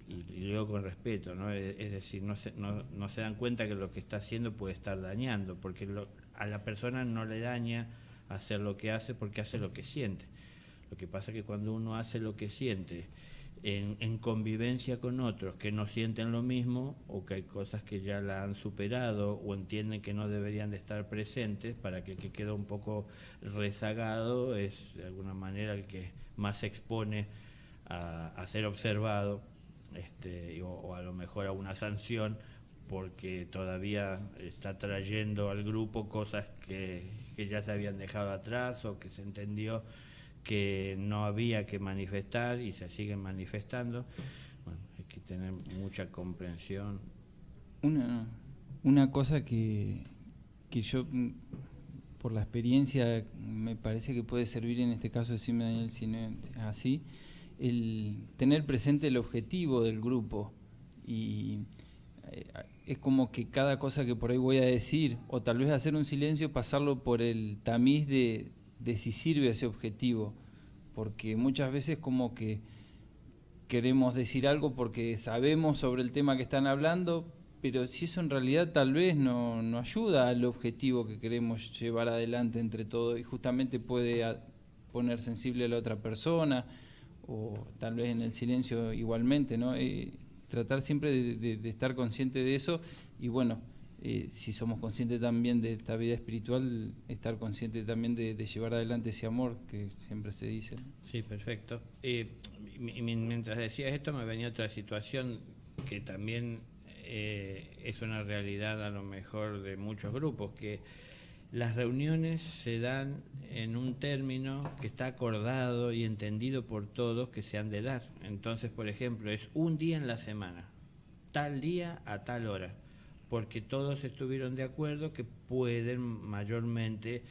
Y luego con respeto, ¿no? Es decir, no se dan cuenta que lo que está haciendo puede estar dañando, porque a la persona no le daña hacer lo que hace porque hace lo que siente. Lo que pasa es que cuando uno hace lo que siente en convivencia con otros que no sienten lo mismo, o que hay cosas que ya la han superado o entienden que no deberían de estar presentes, para que el que queda un poco rezagado es de alguna manera el que más se expone a ser observado, o a lo mejor a una sanción, porque todavía está trayendo al grupo cosas que ya se habían dejado atrás o que se entendió que no había que manifestar y se siguen manifestando. Bueno, hay que tener mucha comprensión. Una cosa que yo, por la experiencia, me parece que puede servir en este caso, decime Daniel si no es así, el tener presente el objetivo del grupo. Y es como que cada cosa que por ahí voy a decir, o tal vez hacer un silencio, pasarlo por el tamiz de si sirve ese objetivo, porque muchas veces como que queremos decir algo porque sabemos sobre el tema que están hablando, pero si eso en realidad tal vez no ayuda al objetivo que queremos llevar adelante entre todos, y justamente puede poner sensible a la otra persona, o tal vez en el silencio igualmente, ¿no? Tratar siempre de estar consciente de eso, y bueno, si somos conscientes también de esta vida espiritual, estar conscientes también de llevar adelante ese amor que siempre se dice. Sí, perfecto. Mientras decías esto me venía otra situación que también es una realidad a lo mejor de muchos grupos, que las reuniones se dan en un término que está acordado y entendido por todos que se han de dar. Entonces, por ejemplo, es un día en la semana, tal día a tal hora, porque todos estuvieron de acuerdo que pueden mayormente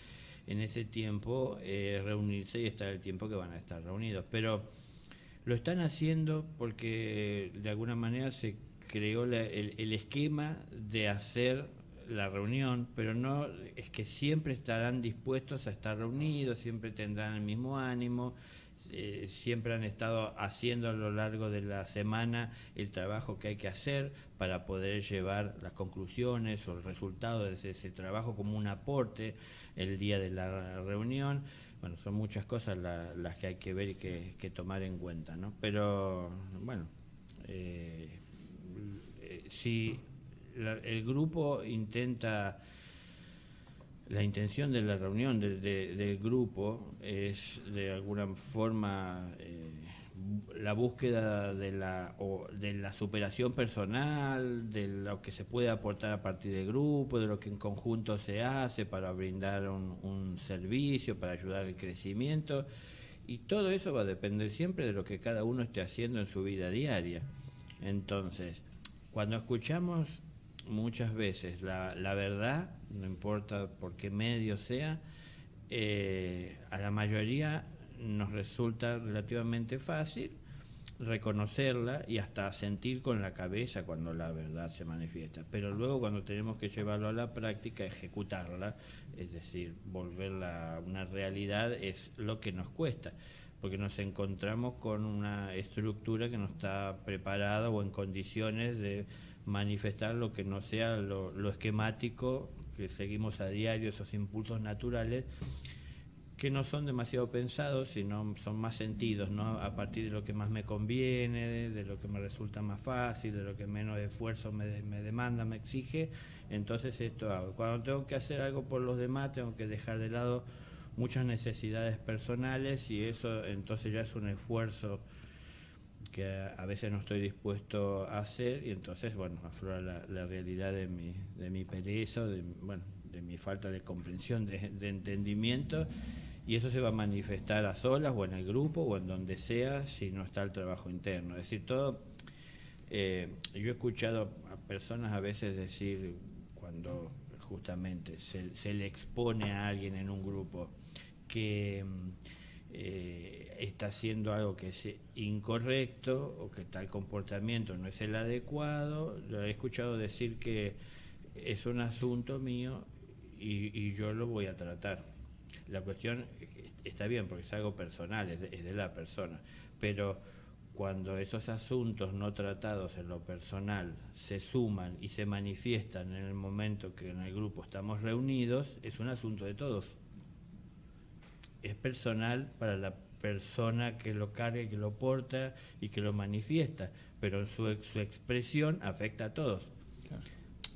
en ese tiempo reunirse y estar el tiempo que van a estar reunidos. Pero lo están haciendo porque de alguna manera se creó el esquema de hacer la reunión, pero no es que siempre estarán dispuestos a estar reunidos, siempre tendrán el mismo ánimo, siempre han estado haciendo a lo largo de la semana el trabajo que hay que hacer para poder llevar las conclusiones o el resultado de ese trabajo como un aporte el día de la reunión. Bueno, son muchas cosas las que hay que ver y que tomar en cuenta, ¿no? Pero bueno, si el grupo intenta, la intención de la reunión del grupo es de alguna forma la búsqueda de la superación personal, de lo que se puede aportar a partir del grupo, de lo que en conjunto se hace para brindar un servicio, para ayudar al crecimiento, y todo eso va a depender siempre de lo que cada uno esté haciendo en su vida diaria. Entonces, cuando escuchamos muchas veces la verdad, no importa por qué medio sea, a la mayoría nos resulta relativamente fácil reconocerla y hasta sentir con la cabeza cuando la verdad se manifiesta, pero luego cuando tenemos que llevarlo a la práctica, ejecutarla, es decir, volverla una realidad, es lo que nos cuesta, porque nos encontramos con una estructura que no está preparada o en condiciones de manifestar lo que no sea lo esquemático que seguimos a diario, esos impulsos naturales que no son demasiado pensados, sino son más sentidos, ¿no? A partir de lo que más me conviene, de lo que me resulta más fácil, de lo que menos esfuerzo me demanda, me exige, entonces esto hago. Cuando tengo que hacer algo por los demás, tengo que dejar de lado muchas necesidades personales, y eso entonces ya es un esfuerzo que a veces no estoy dispuesto a hacer, y entonces, bueno, aflora la realidad de mi pereza, de mi falta de comprensión, de entendimiento, Y eso se va a manifestar a solas o en el grupo o en donde sea si no está el trabajo interno. Es decir, todo... yo he escuchado a personas a veces decir, cuando justamente se le expone a alguien en un grupo que está haciendo algo que es incorrecto o que tal comportamiento no es el adecuado, lo he escuchado decir que es un asunto mío y yo lo voy a tratar. La cuestión está bien porque es algo personal, es de la persona, pero cuando esos asuntos no tratados en lo personal se suman y se manifiestan en el momento que en el grupo estamos reunidos, es un asunto de todos. Es personal para la persona que lo carga, que lo porta y que lo manifiesta, pero su expresión afecta a todos. Claro.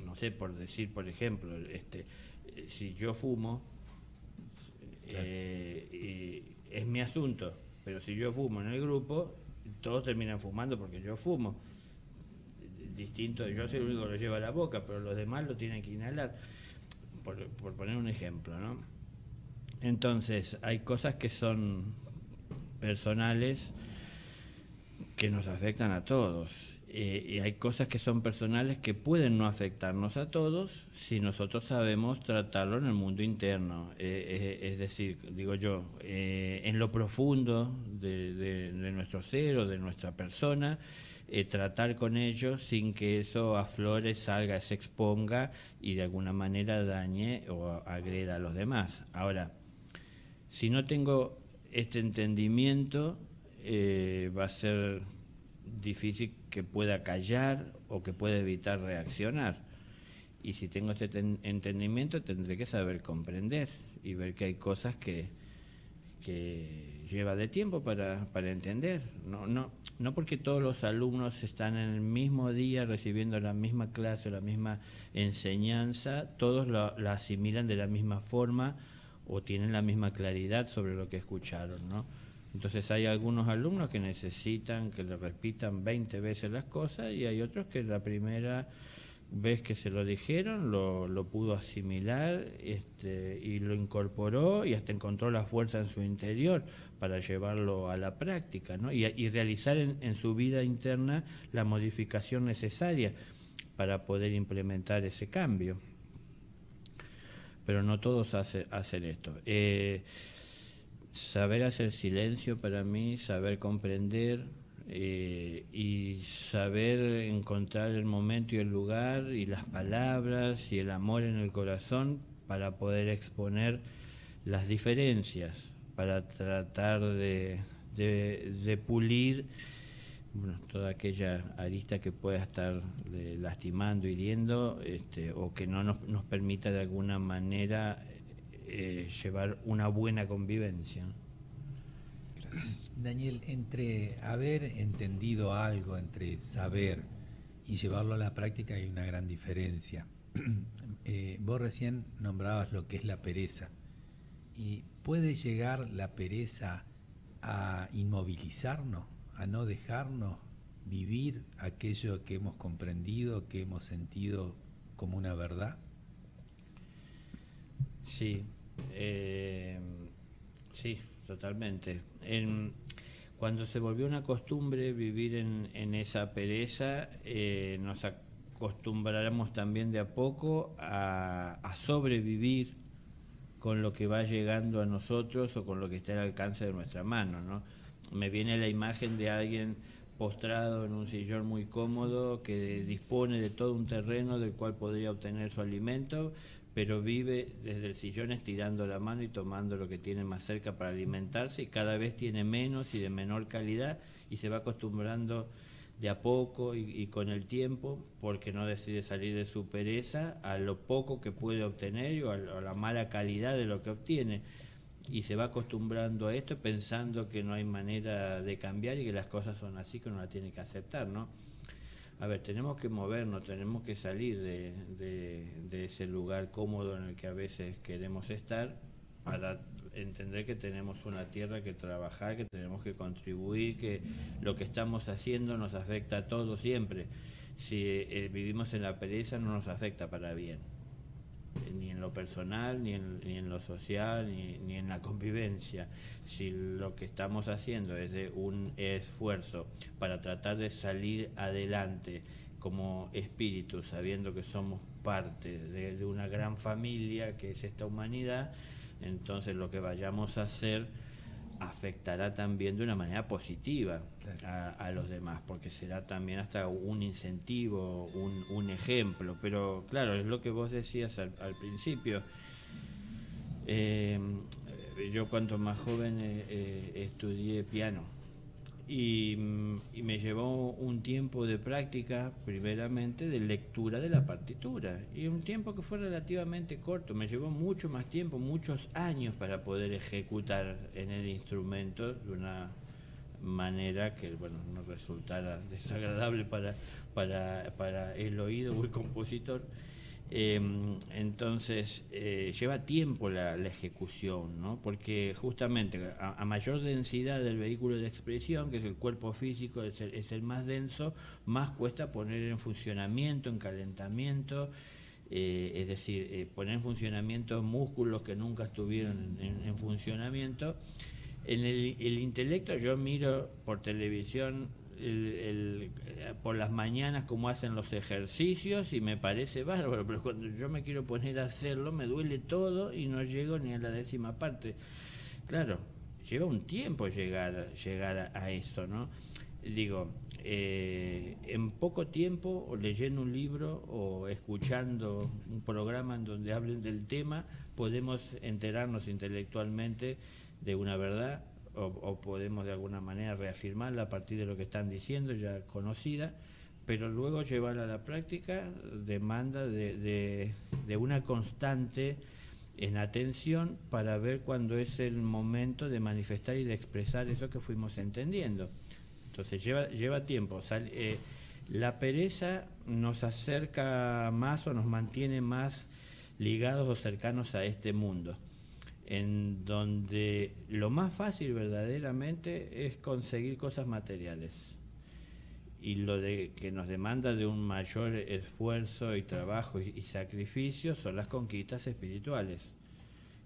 No sé, por decir, por ejemplo, si yo fumo, claro, es mi asunto, pero si yo fumo en el grupo, todos terminan fumando porque yo fumo. Distinto, yo soy el único que lo lleva a la boca, pero los demás lo tienen que inhalar, por poner un ejemplo, ¿no? Entonces, hay cosas que son personales que nos afectan a todos. Y hay cosas que son personales que pueden no afectarnos a todos si nosotros sabemos tratarlo en el mundo interno. Es decir, digo yo, en lo profundo de nuestro ser o de nuestra persona, tratar con ellos sin que eso aflore, salga, se exponga y de alguna manera dañe o agreda a los demás. Ahora, si no tengo este entendimiento, va a ser difícil que pueda callar o que pueda evitar reaccionar. Y si tengo este entendimiento, tendré que saber comprender y ver que hay cosas que lleva de tiempo para entender. No porque todos los alumnos están en el mismo día recibiendo la misma clase o la misma enseñanza, todos la asimilan de la misma forma o tienen la misma claridad sobre lo que escucharon, ¿no? Entonces hay algunos alumnos que necesitan que le repitan 20 veces las cosas y hay otros que la primera vez que se lo dijeron lo pudo asimilar y lo incorporó y hasta encontró la fuerza en su interior para llevarlo a la práctica, ¿no? y realizar en su vida interna la modificación necesaria para poder implementar ese cambio. Pero no todos hacen esto. Saber hacer silencio para mí, saber comprender y saber encontrar el momento y el lugar y las palabras y el amor en el corazón para poder exponer las diferencias, para tratar de pulir toda aquella arista que pueda estar lastimando, hiriendo, o que no nos permita de alguna manera llevar una buena convivencia. Gracias. Daniel, entre haber entendido algo, entre saber y llevarlo a la práctica hay una gran diferencia. Vos recién nombrabas lo que es la pereza. ¿Y puede llegar la pereza a inmovilizarnos, a no dejarnos vivir aquello que hemos comprendido, que hemos sentido como una verdad? Sí, sí, totalmente. Cuando se volvió una costumbre vivir en esa pereza, nos acostumbraremos también de a poco a sobrevivir con lo que va llegando a nosotros o con lo que está al alcance de nuestra mano, ¿no? Me viene la imagen de alguien postrado en un sillón muy cómodo que dispone de todo un terreno del cual podría obtener su alimento, pero vive desde el sillón estirando la mano y tomando lo que tiene más cerca para alimentarse y cada vez tiene menos y de menor calidad y se va acostumbrando de a poco y con el tiempo, porque no decide salir de su pereza, a lo poco que puede obtener o a la mala calidad de lo que obtiene. Y se va acostumbrando a esto pensando que no hay manera de cambiar y que las cosas son así, que uno las tiene que aceptar, ¿no? A ver, tenemos que movernos, tenemos que salir de ese lugar cómodo en el que a veces queremos estar para entender que tenemos una tierra que trabajar, que tenemos que contribuir, que lo que estamos haciendo nos afecta a todos siempre. Si vivimos en la pereza no nos afecta para bien, ni en en lo personal, ni en lo social, ni en la convivencia. Si lo que estamos haciendo es de un esfuerzo para tratar de salir adelante como espíritu, sabiendo que somos parte de una gran familia que es esta humanidad, entonces lo que vayamos a hacer afectará también de una manera positiva a los demás, porque será también hasta un incentivo, un ejemplo. Pero claro, es lo que vos decías al principio. Yo cuanto más joven estudié piano y me llevó un tiempo de práctica, primeramente de lectura de la partitura, y un tiempo que fue relativamente corto. Me llevó mucho más tiempo, muchos años, para poder ejecutar en el instrumento de una manera que, bueno, no resultara desagradable para el oído o el compositor. Entonces lleva tiempo la ejecución, ¿no? Porque justamente a mayor densidad del vehículo de expresión, que es el cuerpo físico, es el más denso, más cuesta poner en funcionamiento, en calentamiento, es decir, poner en funcionamiento músculos que nunca estuvieron en funcionamiento. En el intelecto, yo miro por televisión por las mañanas cómo hacen los ejercicios y me parece bárbaro, pero cuando yo me quiero poner a hacerlo me duele todo y no llego ni a la 10ª parte. Claro, lleva un tiempo llegar a eso, ¿no? Digo, en poco tiempo, o leyendo un libro o escuchando un programa en donde hablen del tema, podemos enterarnos intelectualmente de una verdad, o podemos de alguna manera reafirmarla a partir de lo que están diciendo, ya conocida, pero luego llevarla a la práctica demanda de una constante en atención para ver cuándo es el momento de manifestar y de expresar eso que fuimos entendiendo. Entonces lleva tiempo. La pereza nos acerca más o nos mantiene más ligados o cercanos a este mundo, en donde lo más fácil verdaderamente es conseguir cosas materiales, y lo de que nos demanda de un mayor esfuerzo y trabajo y sacrificio son las conquistas espirituales,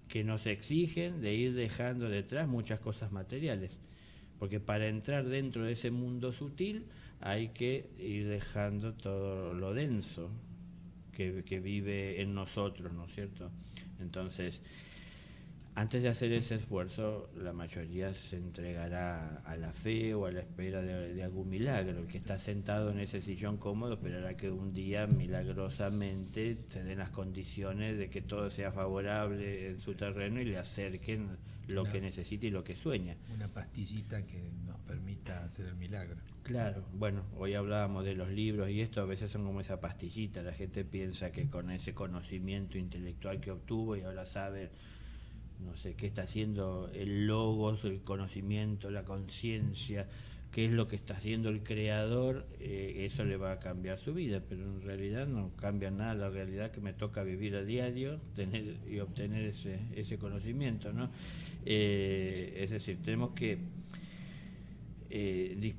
que nos exigen de ir dejando detrás muchas cosas materiales, porque para entrar dentro de ese mundo sutil hay que ir dejando todo lo denso que vive en nosotros, ¿no es cierto? Entonces, antes de hacer ese esfuerzo, la mayoría se entregará a la fe o a la espera de algún milagro. El que está sentado en ese sillón cómodo esperará que un día milagrosamente se den las condiciones de que todo sea favorable en su terreno y le acerquen lo que necesita y lo que sueña. Una pastillita que nos permita hacer el milagro. Claro, bueno, hoy hablábamos de los libros y esto a veces son como esa pastillita. La gente piensa que con ese conocimiento intelectual que obtuvo y ahora sabe, no sé, qué está haciendo el logos, el conocimiento, la conciencia, qué es lo que está haciendo el creador, eso le va a cambiar su vida, pero en realidad no cambia nada la realidad que me toca vivir a diario, tener y obtener ese conocimiento, ¿no? Es decir, tenemos que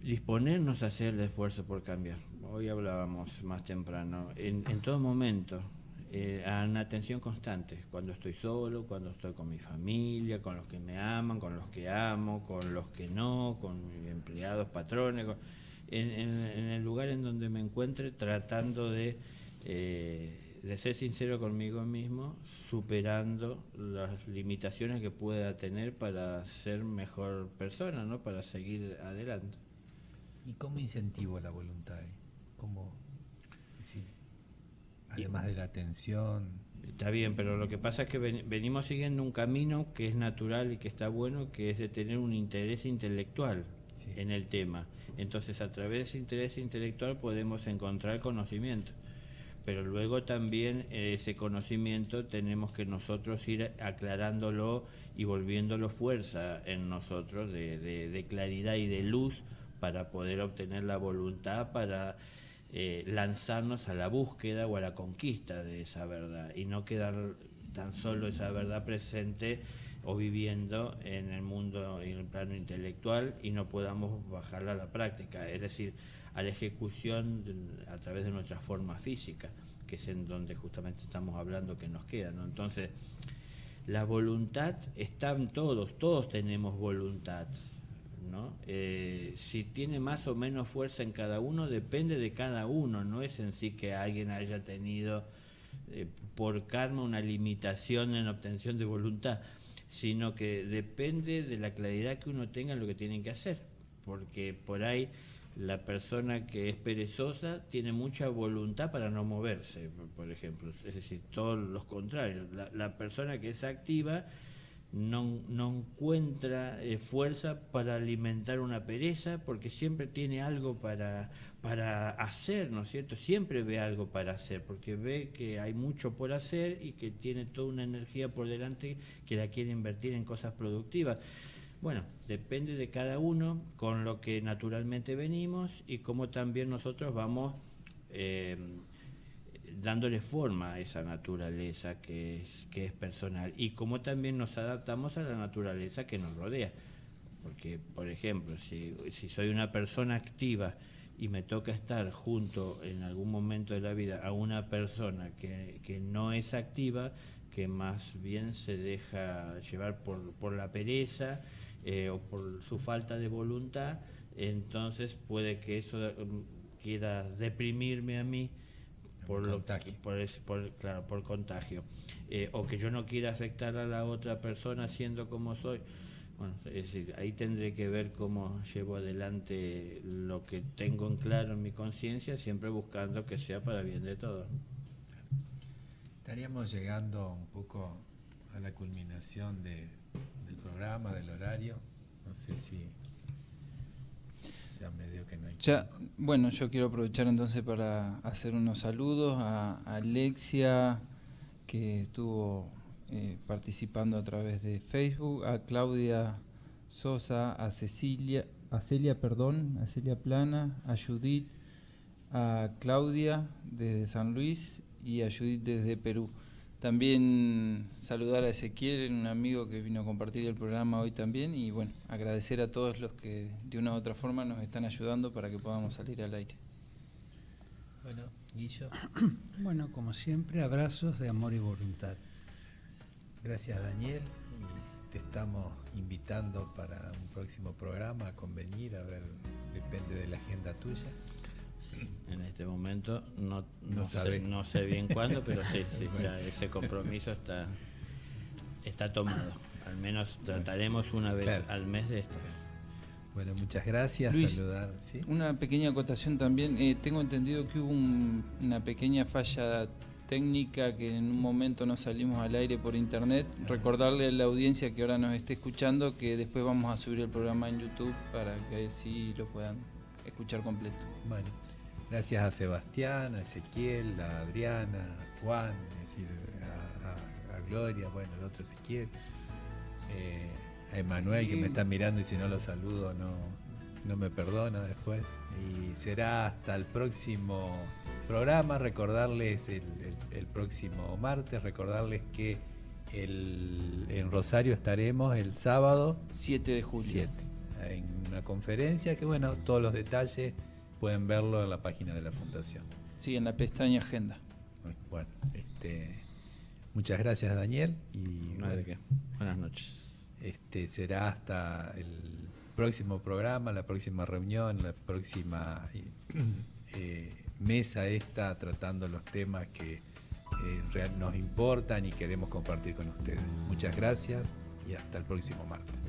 disponernos a hacer el esfuerzo por cambiar. Hoy hablábamos más temprano, en todo momento, a una atención constante, cuando estoy solo, cuando estoy con mi familia, con los que me aman, con los que amo, con los que no, con mis empleados, patrones, en el lugar en donde me encuentre, tratando de ser sincero conmigo mismo, superando las limitaciones que pueda tener para ser mejor persona, ¿no? Para seguir adelante. ¿Y cómo incentivo la voluntad? ¿Cómo, decir, además de la atención? Está bien, pero lo que pasa es que venimos siguiendo un camino que es natural y que está bueno, que es de tener un interés intelectual en el tema. Entonces, a través de ese interés intelectual podemos encontrar conocimiento, pero luego también ese conocimiento tenemos que nosotros ir aclarándolo y volviéndolo fuerza en nosotros de claridad y de luz para poder obtener la voluntad para lanzarnos a la búsqueda o a la conquista de esa verdad y no quedar tan solo esa verdad presente o viviendo en el mundo, en el plano intelectual, y no podamos bajarla a la práctica, es decir, a la ejecución a través de nuestra forma física, que es en donde justamente estamos hablando que nos queda, ¿no? Entonces, la voluntad está en todos tenemos voluntad, ¿no? Si tiene más o menos fuerza en cada uno, depende de cada uno, no es en sí que alguien haya tenido por karma una limitación en obtención de voluntad, sino que depende de la claridad que uno tenga en lo que tiene que hacer, porque por ahí la persona que es perezosa tiene mucha voluntad para no moverse, por ejemplo, es decir, todos los contrarios, la persona que es activa no encuentra fuerza para alimentar una pereza, porque siempre tiene algo para hacer, ¿no es cierto? Siempre ve algo para hacer, porque ve que hay mucho por hacer y que tiene toda una energía por delante que la quiere invertir en cosas productivas. Bueno, depende de cada uno, con lo que naturalmente venimos y cómo también nosotros vamos dándole forma a esa naturaleza que es personal, y cómo también nos adaptamos a la naturaleza que nos rodea. Porque, por ejemplo, si soy una persona activa y me toca estar junto en algún momento de la vida a una persona que no es activa, que más bien se deja llevar por la pereza o por su falta de voluntad, entonces puede que eso quiera deprimirme a mí por contagio, o que yo no quiera afectar a la otra persona siendo como soy. Bueno, es decir, ahí tendré que ver cómo llevo adelante lo que tengo en claro en mi conciencia, siempre buscando que sea para bien de todos. Estaríamos llegando un poco a la culminación del programa, del horario. No sé si ya medio que no hay. Bueno, yo quiero aprovechar entonces para hacer unos saludos a Alexia, que estuvo participando a través de Facebook, a Claudia Sosa, a Celia Plana, a Judith, a Claudia desde San Luis y a Judith desde Perú. También saludar a Ezequiel, un amigo que vino a compartir el programa hoy también, y bueno, agradecer a todos los que de una u otra forma nos están ayudando para que podamos salir al aire. Bueno, Guillo. Bueno, como siempre, abrazos de amor y voluntad. Gracias, Daniel, y te estamos invitando para un próximo programa a convenir, a ver, depende de la agenda tuya. Sí, en este momento no sé bien cuándo, pero sí, bueno. Ya ese compromiso está tomado. Al menos trataremos una vez al mes de esto. Bueno, muchas gracias. Luis, saludar. ¿Sí? Una pequeña acotación también. Tengo entendido que hubo una pequeña falla técnica, que en un momento no salimos al aire por internet. Recordarle a la audiencia que ahora nos esté escuchando que después vamos a subir el programa en YouTube para que así lo puedan escuchar completo. Bueno, gracias a Sebastián, a Ezequiel, a Adriana, a Juan, es decir, a Gloria, bueno, el otro Ezequiel, a Emanuel, que me está mirando y si no lo saludo no me perdona después. Y será hasta el próximo programa. Recordarles el próximo martes, recordarles que en Rosario estaremos el sábado 7 de julio en una conferencia que, bueno, todos los detalles pueden verlo en la página de la Fundación. Sí, en la pestaña Agenda. Bueno, muchas gracias, Daniel. Y no, ¿de qué? Buenas noches. Será hasta el próximo programa, la próxima reunión, la próxima mesa tratando los temas que nos importan y queremos compartir con ustedes. Muchas gracias y hasta el próximo martes.